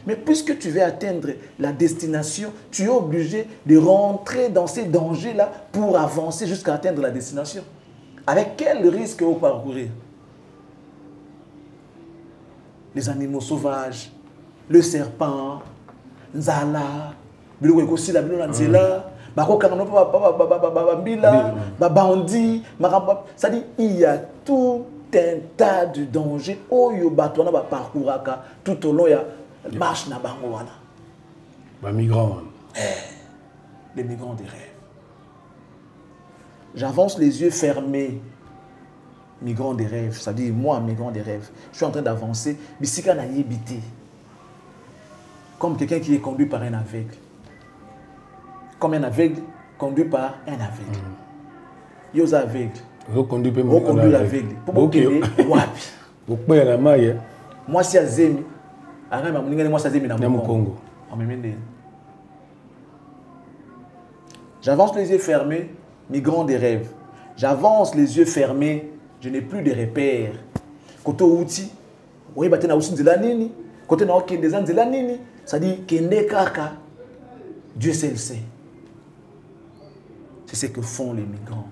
mais puisque tu veux atteindre la destination, tu es obligé de rentrer dans ces dangers-là pour avancer jusqu'à atteindre la destination. Avec quel risque au parcourir? Les animaux sauvages, le serpent, Nzala, Biloko Sila, Bilona Nzela, ça dit il y a tout un tas de dangers oyo batona ba parcouraka tout au long ya marche na bango wana ba migrants les migrants des rêves. J'avance les yeux fermés, migrant des rêves, ça dit moi migrant des rêves, je suis en train d'avancer bisika na yebité comme quelqu'un qui est conduit par un aveugle. Comme un aveugle conduit par un aveugle. Yo aveugle. Vous conduisez l'aveugle. Pour que wapi. Vous pouvez la maille. Moi si azemi, arama muningane moi si azemi na Congo. J'avance les yeux fermés, migrant des rêves. J'avance les yeux fermés, je n'ai plus de repères. Koto outi, Oui, bah, tu as aussi nzela nini. Côté na okende nzela nini. Ça dit kende kaka. Dieu seul le sait. C'est ce que font les migrants.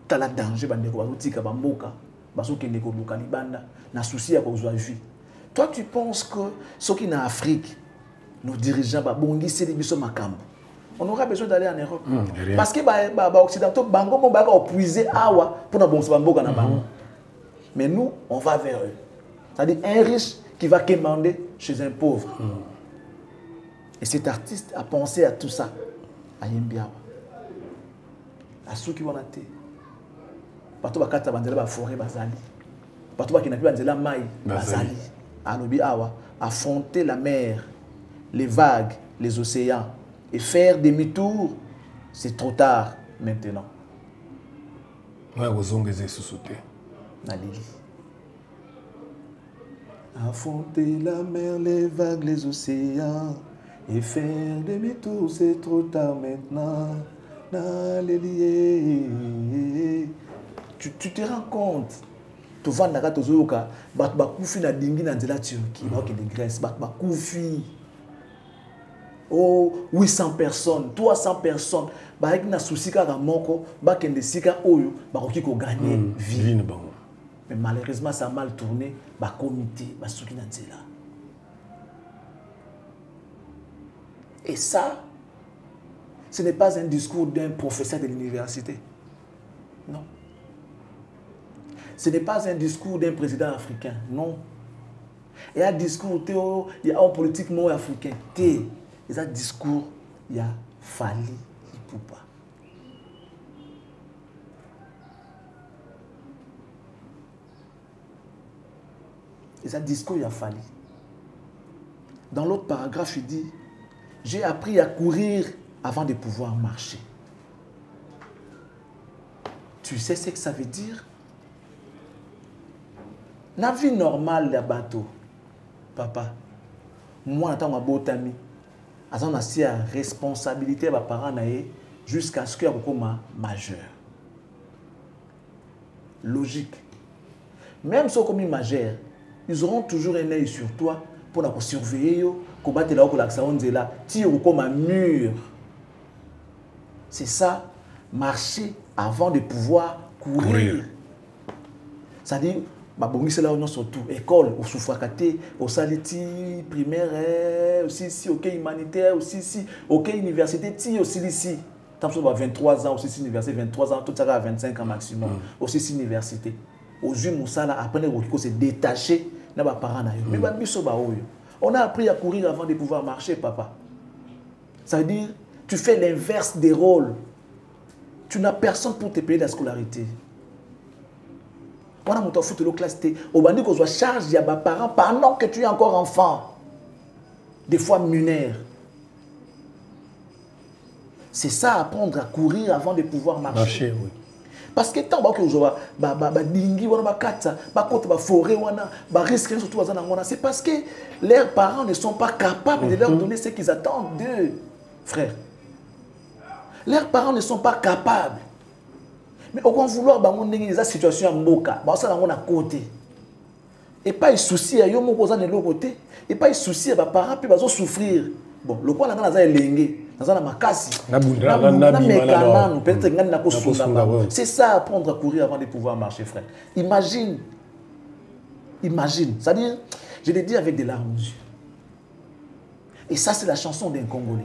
T'as la danger bandeko barutika bamboka. Baso kende ko luka libanda na souci ya kozwa vie. Toi tu penses que ceux qui na Afrique nos dirigeants ba bongi c'est biso makambo. On aura besoin d'aller en Europe. Parce que les Occidentaux, bango ba puiser awa pour na bonso bamboka na bango. Mais nous, on va vers eux. C'est-à-dire un riche qui va commander chez un pauvre. Et cet artiste a pensé à tout ça. À Yembiawa. À ceux qui vont la terre. Partout ba kata banzela ba forêt bazali. Partout ba kinapi banzela mai bazali. Alobi awa affronter la mer, les vagues, les océans et faire demi-tour, c'est trop tard maintenant. Ouais, aux ongles et sous-sauté. Nalili. Affronter la mer, les vagues, les océans et faire demi-tour, c'est trop tard maintenant. Nalili. Tu te rends compte? Tu vas dans la Tozoka, Bakoufi na dingi na nzela Turquie, Bakoufi de Grèce, Bakoufi. Oh, 800 personnes, 300 personnes. Bah, na souci kaka moko, bah kende sika oyo, bah koki ko gagner vie. Mais malheureusement, ça a mal tourné. Bah comité, bah souki na nzela. Et ça, ce n'est pas un discours d'un professeur de l'université. Non. Ce n'est pas un discours d'un président africain. Non. Il y a un discours, il y a un politique non africain. Il y a un discours, il y a Fally Ipupa. Il y a un discours, il y a Fally. Dans l'autre paragraphe, il dit, j'ai appris à courir avant de pouvoir marcher. Tu sais ce que ça veut dire? La vie normale de bateau, papa, moi, en tant que botami, on a aussi la responsabilité de mes parents jusqu'à ce qu'ils soient majeurs. Logique. Même si ils sont majeurs, ils auront toujours un œil sur toi pour surveiller, pour battre là, pour là, tirer comme un mur. C'est ça, marcher avant de pouvoir courir. C'est-à-dire, c'est là où nous sommes tous. École, au Soufrakate, au Saliti, primaire, aussi ici, au humanitaire, aussi ici, au université, aussi ici. Tant que 23 ans, aussi ici, université, 23 ans, tout ça à 25 ans maximum. Aussi ici, université. Aux yeux Moussala, après, on s'est détaché de nos parents. Mais on a appris à courir avant de pouvoir marcher, papa. Ça veut dire, tu fais l'inverse des rôles. Tu n'as personne pour te payer la scolarité. On a monté au foot de classe T. Au bandit qu'on soit charge de parents pendant que tu es encore enfant. Des fois mineur. C'est ça, apprendre à courir avant de pouvoir marcher. Marcher, oui. Parce que tant que vous avez dingi, forêt, c'est parce que leurs parents ne sont pas capables de leur donner ce qu'ils attendent d'eux, frère. Leurs parents ne sont pas capables. Mais au contraire, vouloir la situation à Moka, ça à côté. Et pas de souci à Yomo de l'autre côté. Et pas de souci à mes parents, puis ils vont souffrir. Bon, le point là, c'est ça, apprendre à courir avant de pouvoir marcher, frère. Imagine. Imagine. C'est-à-dire, je l'ai dit avec des larmes aux yeux. Et ça, c'est la chanson d'un Congolais.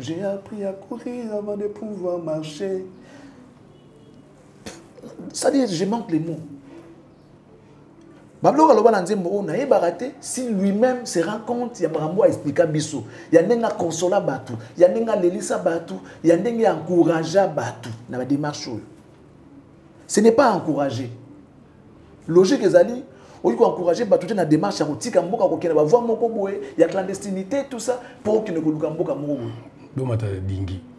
J'ai appris à courir avant de pouvoir marcher. C'est-à-dire, je manque les mots. Si lui-même se rend compte, il y a un expliquer biso, il y a un consola batu, il y a un lelisa batu, il y a un encourager batu dans la démarche. Ce n'est pas encourager. Logique ezali, on peut encourager batu dans la démarche à rotika mboka ko kena ba voir moko boye, il y a clandestinité tout ça pour que ne koluka mboka moko.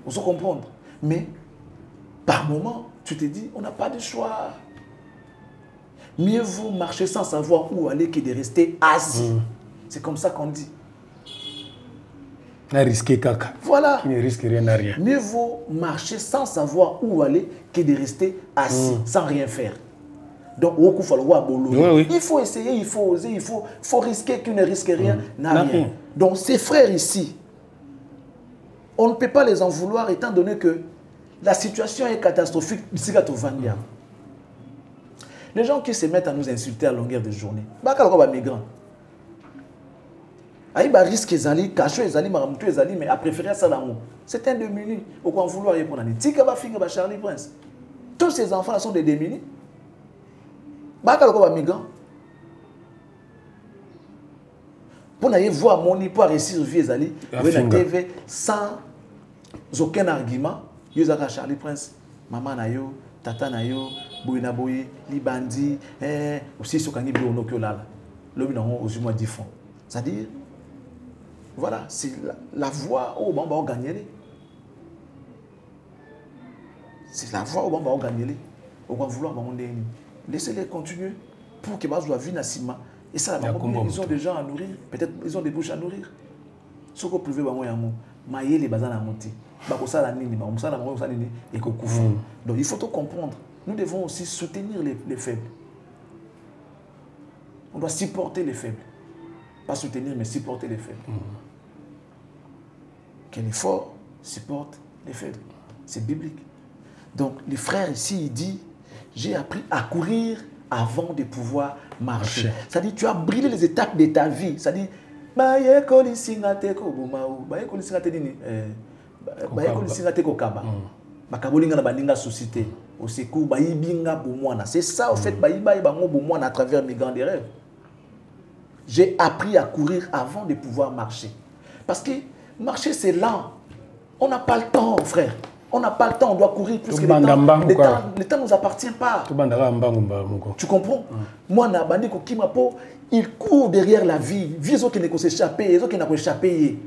On se comprendre. Mais par moment, tu te dis, on n'a pas de choix. Mieux vaut marcher sans savoir où aller que de rester assis. C'est comme ça qu'on dit. n'a risqué caca. Voilà. Qui ne risque rien à rien. Mieux vaut marcher sans savoir où aller que de rester assis sans rien faire. Donc, il faut essayer, il faut oser, il faut risquer qu'il ne risque rien, n'a rien. Donc, ces frères ici, on ne peut pas les en vouloir étant donné que la situation est catastrophique ici à Tovandia. Les gens qui se mettent à nous insulter à longueur de journée, migrants. Aïba risque ezali, cacho ezali, maramoutou ezali, mais a préféré ça l'amour. C'est un démuni. Au quoi vouloir y pour Tika va finir Charlie Prince. Tous ces enfants là sont des démunis. Bakalo migrants. Pour n'aller voir mon pour réussir vie ezali, vous na TV sans aucun argument. Yozaka Charlie Prince, maman na yo, tata na yo, boyina boy, li bandi, aussi ce kangi bio nokyo là. L'homme n'a aussi moins 10 francs. C'est-à-dire, voilà, c'est la voie où on va gagner. C'est la voie où on va gagner. On va vouloir laissez-les continuer pour que les gens vivent dans Sima. Et ça, ils ont des gens à nourrir. Peut-être ils ont des bouches à nourrir. Ce que vous pouvez mailler les bazars à monter. Donc il faut tout comprendre. Nous devons aussi soutenir les faibles. On doit supporter les faibles. Pas soutenir, mais supporter les faibles. Qu'un effort supporte les faibles. C'est biblique. Donc, les frères ici, il dit, j'ai appris à courir avant de pouvoir marcher. C'est-à-dire, tu as brûlé les étapes de ta vie. C'est-à-dire, c'est ça, au fait, à travers mes grands rêves. J'ai appris à courir avant de pouvoir marcher. Parce que marcher, c'est lent. On n'a pas le temps, frère. On n'a pas le temps, on doit courir plus que le temps. Le temps ne nous appartient pas. Tu comprends? Moi, il court derrière la vie. Ils ont qui ne s'échapper, ils ont qui n'ont pas échappé.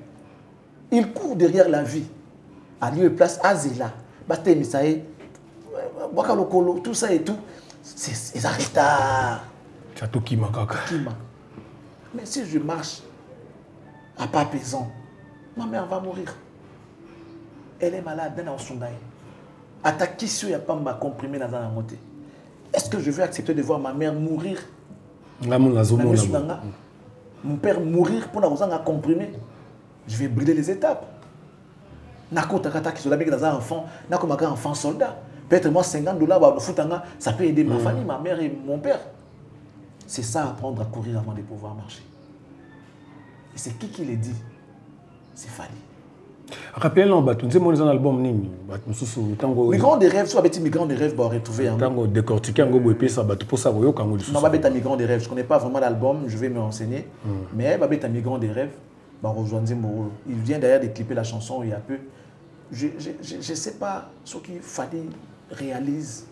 Il court derrière la vie. À lieu et place, Azela, Baté Misae, Wakalokolo, tout ça et tout. C'est arrêtard. Mais si je marche à pas pesant, ma mère va mourir. Elle est malade dans son sondail. Attaquer sur il n'y a pas ma comprimé dans la montée. Est-ce que je vais accepter de voir ma mère mourir? Mon père mourir pour la comprimé? Je vais brûler les étapes. Nako takata qui sont dans un enfant, nako maka enfant soldat. Peut-être moi $50, ça peut aider ma famille, ma mère et mon père. C'est ça, apprendre à courir avant de pouvoir marcher. Et c'est qui le dit? C'est Fali. Rappelez-nous, nous avons un album. Migrants des rêves, soit Migrants des rêves, on va retrouver. Décortiquer un peu pour ça. Non, Migrants des rêves, je ne connais pas vraiment l'album, je vais me renseigner. Mais Migrants des rêves, il vient d'ailleurs de clipper la chanson il y a peu. Je ne sais pas ce qu'il fallait réaliser.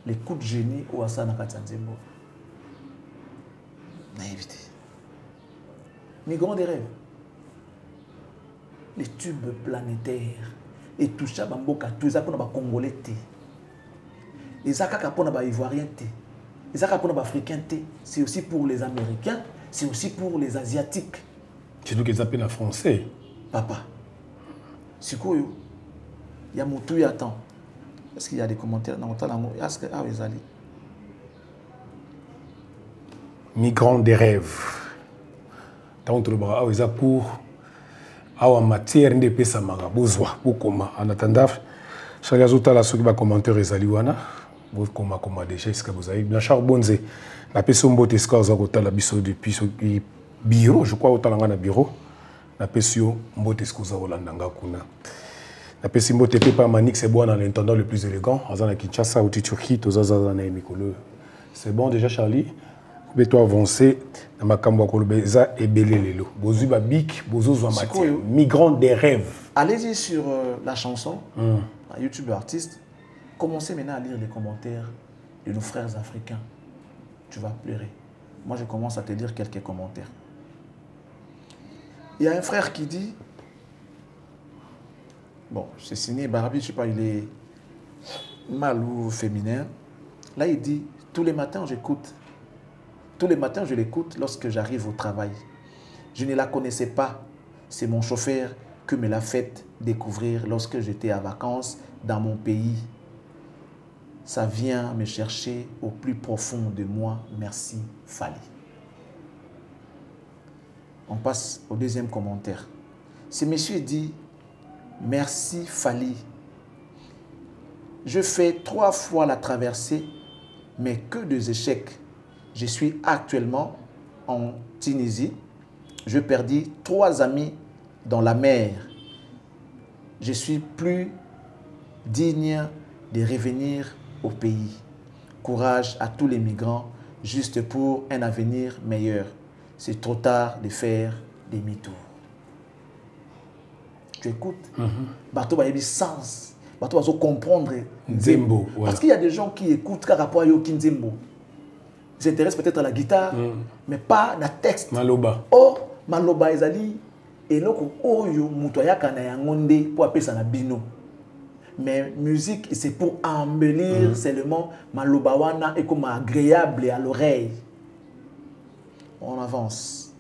Les coups de génie au Hassan Akatanzembo. Naïveté. Migrants des rêves. Les tubes planétaires. Et tout ça, tout ça pour les Congolais. Les Akaka pour les Ivoiriens. Les Akaka pour les Africains. C'est aussi pour les Américains. C'est aussi pour les Asiatiques. C'est nous qui les appellent en français. Papa. C'est quoi? Il y a mon tout, il y a temps. Est-ce qu'il y a des commentaires? Non, est-ce que les alliés? Migrants des rêves. Tant que le bras a cours, en matière de pesa besoin en attendant, chaque jour là ceux qui va commenter les alliés vous comment déjà est-ce que vous avez Blanchard Bonze la personne bote est-ce que vous avez la biso depuis ce bureau je crois au talanga na bureau la personne bote est-ce que vous avez landanga kuna la personne bote est pas Manix c'est bon dans l'intendant le plus élégant azana Kinshasa ou Turquie tozaza na Mikolo c'est bon déjà Charlie toi avancer dans ma cambo kolobeza et belé lelo bozu ba bik bozu zo matière migrants des rêves. Allez-y sur la chanson YouTube artiste, commencez maintenant à lire les commentaires de nos frères africains. Tu vas pleurer. Moi je commence à te lire quelques commentaires. Il y a un frère qui dit, bon c'est signé Barabi, je sais pas il est mâle ou féminin. Là il dit tous les matins j'écoute. Tous les matins, je l'écoute lorsque j'arrive au travail. Je ne la connaissais pas. c'est mon chauffeur que me l'a fait découvrir lorsque j'étais à vacances dans mon pays. Ça vient me chercher au plus profond de moi. Merci, Fally. On passe au deuxième commentaire. Ce monsieur dit, merci, Fally. Je fais 3 fois la traversée, mais que des échecs. Je suis actuellement en Tunisie. Je perdis 3 amis dans la mer. Je suis plus digne de revenir au pays. Courage à tous les migrants, juste pour un avenir meilleur. C'est trop tard de faire demi-tour. Tu écoutes? Bateau va y avoir sens. Bateau va comprendre Nzembo. Voilà. Parce qu'il y a des gens qui écoutent par rapport à Yoki Nzembo. Ils s'intéressent peut-être à la guitare, mais pas à texte. Maloba. Or, Maloba ezali et loko oyo muto yakana yangonde pour appeler ça na bino. Mais musique c'est pour embellir seulement Maloba wana et comme agréable à l'oreille. On avance.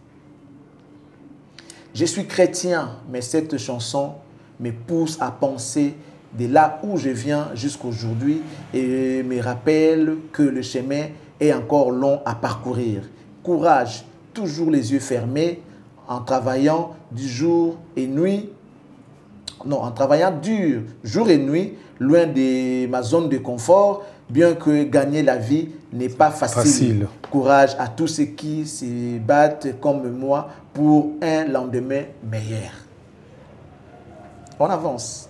Je suis chrétien, mais cette chanson me pousse à penser de là où je viens jusqu'aujourd'hui et me rappelle que le chemin est encore long à parcourir. Courage, toujours les yeux fermés, en travaillant du jour et nuit. Non, en travaillant dur, jour et nuit, loin de ma zone de confort, bien que gagner la vie n'est pas facile. Courage à tous ceux qui se battent comme moi pour un lendemain meilleur. On avance.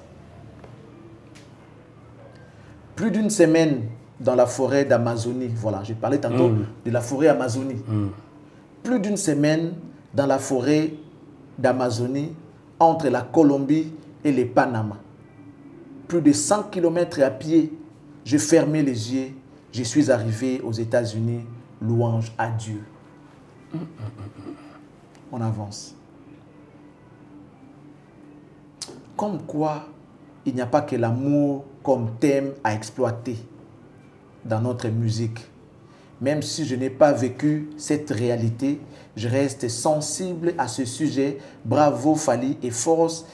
Plus d'une semaine dans la forêt d'Amazonie. Voilà, j'ai parlé tantôt de la forêt Amazonie. Plus d'une semaine dans la forêt d'Amazonie, entre la Colombie et le Panama. Plus de 100 km à pied, j'ai fermé les yeux. Je suis arrivé aux États-Unis. Louange à Dieu. On avance. Comme quoi, il n'y a pas que l'amour comme thème à exploiter dans notre musique. Même si je n'ai pas vécu cette réalité, je reste sensible à ce sujet. Bravo Fally et force.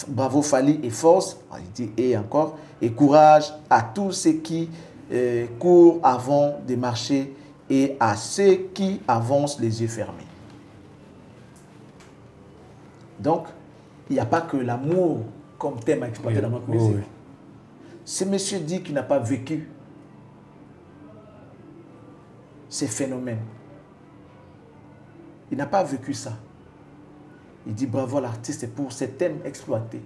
Bravo Fally et force. Il dit et encore. Et courage à tous ceux qui courent avant de marcher et à ceux qui avancent les yeux fermés. Donc, il n'y a pas que l'amour comme thème à exploiter dans notre musique. Ce monsieur dit qu'il n'a pas vécu ces phénomènes. Il n'a pas vécu ça. Il dit bravo à l'artiste pour ces thèmes exploités.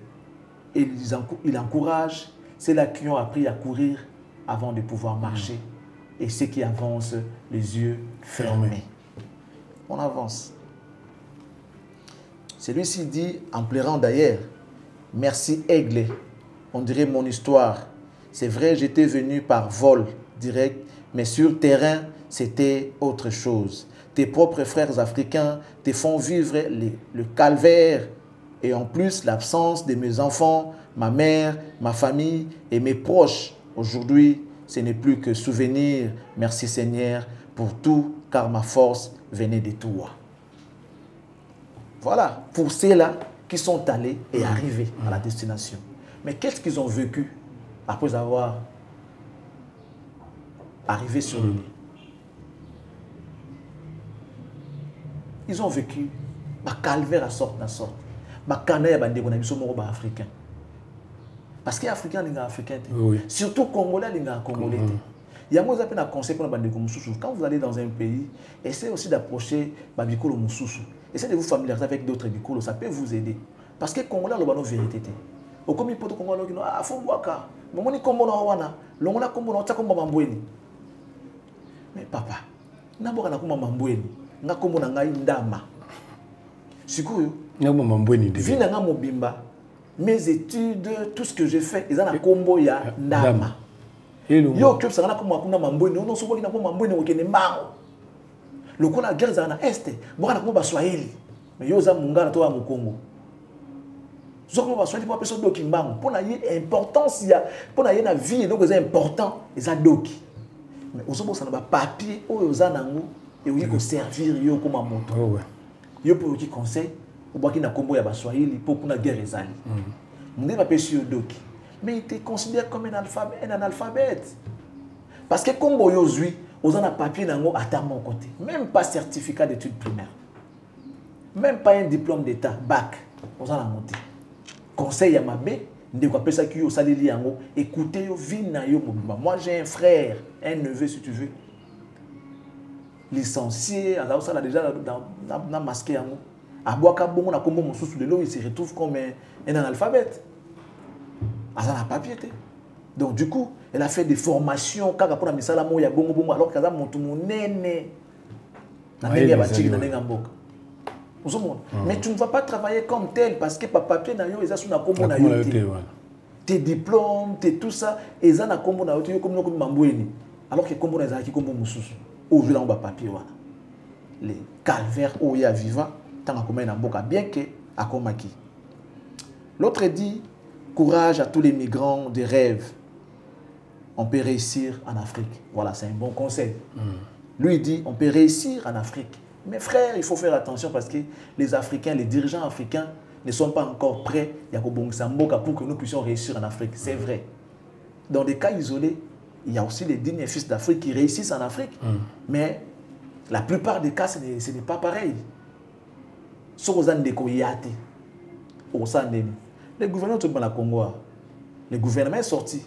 Et il encourage ceux-là qui ont appris à courir avant de pouvoir marcher. Et ceux qui avancent les yeux fermés. On avance. Celui-ci dit, en pleurant d'ailleurs, merci Aigle, on dirait mon histoire. C'est vrai, j'étais venu par vol direct, mais sur terrain, c'était autre chose. Tes propres frères africains te font vivre le calvaire et en plus l'absence de mes enfants, ma mère, ma famille et mes proches. Aujourd'hui, ce n'est plus que souvenir. Merci Seigneur pour tout, car ma force venait de toi. Voilà, pour ceux-là qui sont allés et arrivés à la destination. Mais qu'est-ce qu'ils ont vécu après avoir arrivé sur le lit? Ils ont vécu ma calvaire à sorte à sorte. Ma canaille à bandé africain. Parce qu'il y a Africain, il y a Africain. Surtout Congolais, il y a Congolais. Il y a un conseil pour les Moussoussou. Quand vous allez dans un pays, essayez aussi d'approcher Babikolo Moussoussou. Essayez de vous familiariser avec d'autres Bikolo, ça peut vous aider. Parce que les Congolais ont une vérité. Au comme il peut Congolais, il faut voir mais papa, mes études, tout ce que j'ai fait, ils ont un combo ya ndama. Yo que ça na comme kuna mambweni, on se voit na comme mambweni okene mao. Le ko la guerre za na est, boka na comme ba Swahili. Mais yo za mungala to wa Mukongo. Zo comme ba Swahili pour personne doki mbango. Pour na y importance ya, pour na y na vie donc c'est important, ils a doki. Mais on se voit ça na ba papier o yo za nango et oui ko servir yo comme moto. Yo pour qui conseil Obaki na kombo ya Baswahili pour kuna guerre ezali. Mundé va pêcher Doki. Mais il te considère comme un analphabète. Parce que kombo yozui, aux en a papier nango à mon côté. Même pas certificat d'études primaires. Même pas un diplôme d'état, bac. Aux en a monté. Conseil à ma bé, de quoi ça qui yo salili yango, écoutez yo vina yo mobimba. Moi j'ai un frère, un neveu si tu veux. Licencié, alors ça là déjà dans masqué yango. Aboaka bongo na kombo mosusu de l'eau, il se retrouve comme un analphabète. Azan a papier. Donc du coup, elle a fait des formations quand pour la misala mo ya bongo bongo alors qu'elle a monté mon nene. Mais tu ne vas pas travailler comme tel parce que papier na yo eza sous na kombo na yo. Tes diplômes, tes tout ça, eza na kombo na yo comme no comme mambweni. Alors que kombo na eza ki kombo mosusu. Au vu là on va papier voilà. Les calvaires au ya vivant tant à commun na mboka bien que à komaki. L'autre dit courage à tous les migrants de rêve. On peut réussir en Afrique. Voilà, c'est un bon conseil. Lui dit, on peut réussir en Afrique. Mais frère, il faut faire attention parce que les Africains, les dirigeants africains ne sont pas encore prêts pour que nous puissions réussir en Afrique. C'est vrai. Dans des cas isolés, il y a aussi les dignes fils d'Afrique qui réussissent en Afrique. Mais la plupart des cas, ce n'est pas pareil. Le gouvernement de la Congo, le gouvernement est sorti.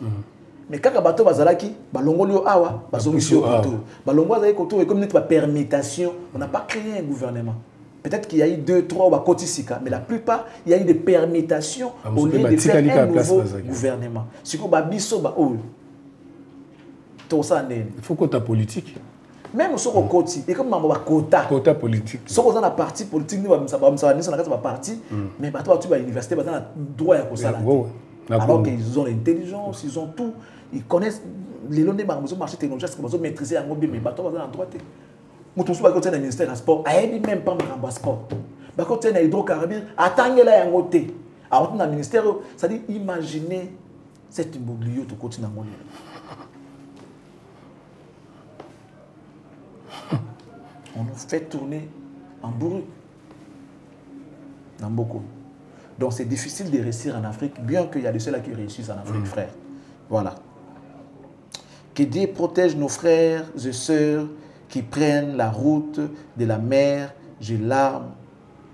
Mais quand bateau bazalaki, balongolio awa, bazongisio koto. Balongo azali koto et comme notre permutation, on n'a pas créé un gouvernement. Peut-être qu'il y a eu 2, 3 kotisika, mais la plupart, il y a eu des permutations au lieu de faire un nouveau gouvernement. Si ko babiso ba o. Tout ça né. Il faut quota politique. Même sur le côté, et comme ma quota. Quota politique. Si on a la partie politique, nous avons la partie, mais bateau tu vas à l'université, tu as droit à ça. Alors qu'ils ont l'intelligence, ils ont tout, ils connaissent les lois des marchés technologiques, ils ont maîtrisé un mobile, mais bateau va à droite. Nous tous va côté du ministère du sport, a aidé même pas un sport. Bah côté na hydrocarbures, attendez là un côté. Alors dans le ministère, ça dit imaginez cet immobilier tout côté dans mon on nous fait tourner en bourru. Dans beaucoup. Donc c'est difficile de réussir en Afrique, bien qu'il y a de ceux-là qui réussissent en Afrique, frère. Voilà. Que Dieu protège nos frères et sœurs qui prennent la route de la mer. J'ai larmes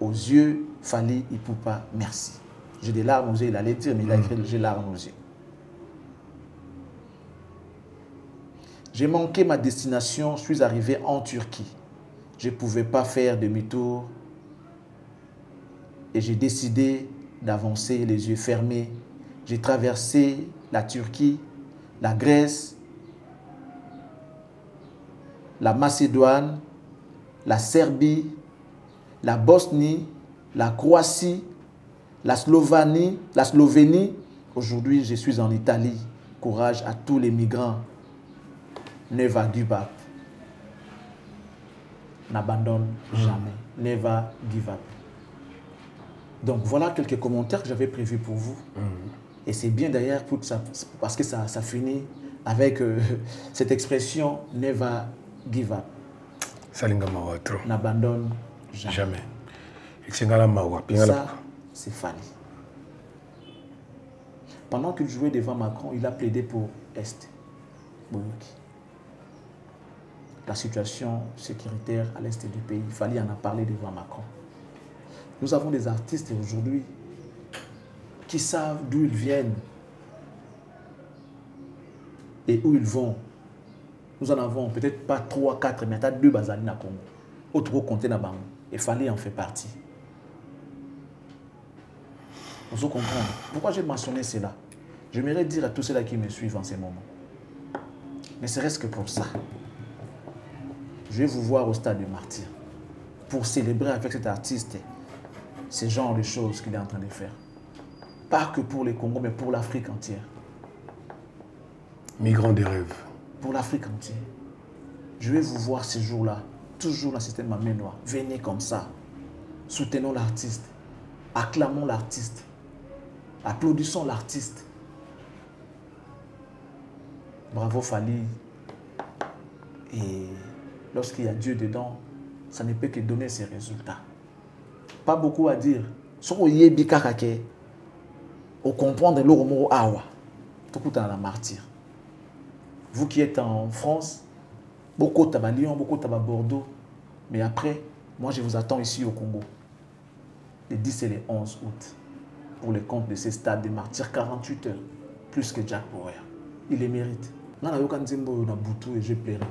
aux yeux, Fali Ipupa, merci. J'ai des larmes aux yeux, il allait dire, mais il a écrit j'ai larmes aux yeux. J'ai manqué ma destination, je suis arrivé en Turquie. Je ne pouvais pas faire demi-tour et j'ai décidé d'avancer les yeux fermés. J'ai traversé la Turquie, la Grèce, la Macédoine, la Serbie, la Bosnie, la Croatie, la Slovénie. Aujourd'hui, je suis en Italie. Courage à tous les migrants. Never give up. N'abandonne jamais. Never give up. Donc voilà quelques commentaires que j'avais prévus pour vous. Et c'est bien d'ailleurs parce que ça finit avec cette expression never give up. N'abandonne jamais. Ça, c'est Fali. Pendant qu'il jouait devant Macron, il a plaidé pour Est. La situation sécuritaire à l'Est du pays, il fallait en parler devant Macron. Nous avons des artistes aujourd'hui qui savent d'où ils viennent et où ils vont. Nous en avons peut-être pas 3, 4, mais il y a 2 bazali na Congo. Autre compter na bango. Et Fali en fait partie. Vous comprenez pourquoi j'ai mentionné cela? J'aimerais dire à tous ceux-là qui me suivent en ce moment. Ne serait-ce que pour ça. Je vais vous voir au stade du martyr pour célébrer avec cet artiste ce genre de choses qu'il est en train de faire. Pas que pour les Congo, mais pour l'Afrique entière. Migrants des rêves. Pour l'Afrique entière. Je vais vous voir ce jour-là, toujours dans le système de ma main noire. Venez comme ça. Soutenons l'artiste. Acclamons l'artiste. Applaudissons l'artiste. Bravo Fali. Et lorsqu'il y a Dieu dedans, ça ne peut que donner ses résultats. pas beaucoup à dire. Ce qu'on y est bikakake, au comprendre le mot awa, tout le temps la martyr. Vous qui êtes en France, beaucoup de Lyon, beaucoup de Bordeaux, mais après, moi je vous attends ici au Congo, les 10 et les 11 août, pour le compte de ces stades de martyrs, 48 heures, plus que Jack Bauer. Il les mérite. Je et je plairai.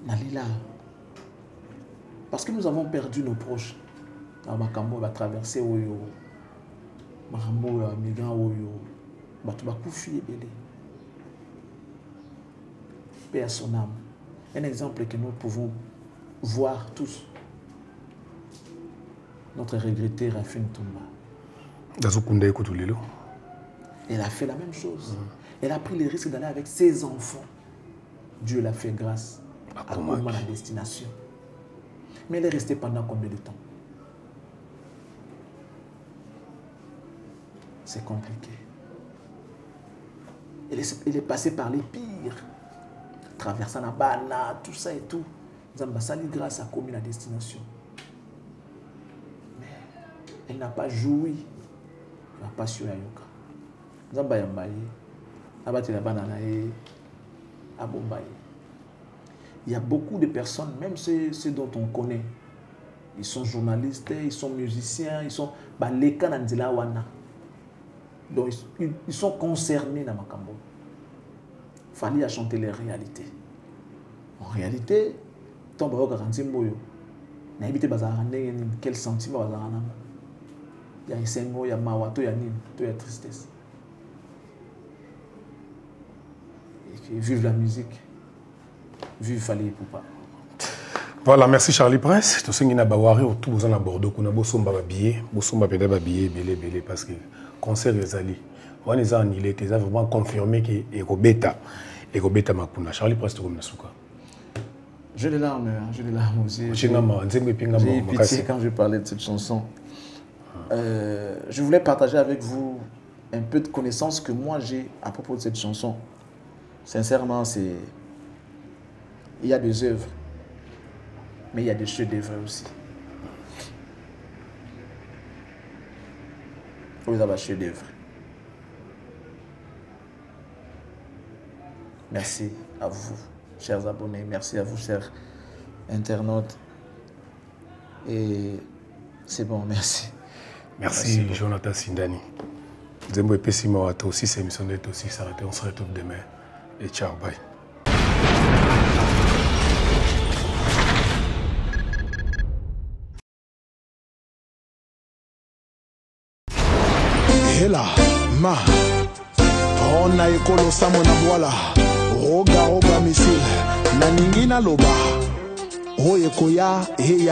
Nalila. Parce que nous avons perdu nos proches. Makambo va traverser Oyo. Makambo va migrer Oyo. Bakufi Ebele. Paix à son âme. Un exemple que nous pouvons voir tous. Notre regretté Rafin Toumba. Elle a fait la même chose. Elle a pris le risque d'aller avec ses enfants. Dieu l'a fait grâce à comment la destination. Mais elle est restée pendant combien de temps? C'est compliqué. Elle est passée par les pires. Traversant la bana, tout ça et tout. Zamba sali grâce à comment la destination. Mais elle n'a pas joui. Elle n'a pas su la yoka. Zamba yambaye. Abati la banana et abombaye. Il y a beaucoup de personnes, même ceux dont on connaît, ils sont journalistes, ils sont musiciens, ils sont baleka nandila wana. Donc ils sont concernés dans Makambo. Il fallait chanter les réalités. En réalité, tant que vous garantie moyo, n'habitez pas à quel sentiment vous avez. Il y a un sengo, il y a mawato, il y a nini, il y a tristesse. Et vive la musique. Vive Fali Poupa. Voilà, merci Charlie Prince. Tout ce qui est bawari autour de Bordeaux, qu'on a bosomba babillet, bosomba peut-être babillet, belé parce que concert les alliés. On les a annulés, ils ont vraiment confirmé que Ekobeta Makuna. Charlie Prince, tu connais Souka. J'ai des larmes aussi. J'ai pitié quand je parlais de cette chanson. Je voulais partager avec vous un peu de connaissances que moi j'ai à propos de cette chanson. Sincèrement, il y a des œuvres, mais il y a des chefs-d'œuvre aussi. Vous avez des chefs-d'œuvre. Merci à vous, chers abonnés. Merci à vous, chers internautes. Et c'est bon, merci. Merci Jonathan Sindani. Zembo et Pessimo à aussi, c'est émission d'être aussi s'arrêter. On se retrouve demain. Et ciao, bye. Hela, ma, on a ekolo samona voila, roga missile, na ningina loba, oye koya,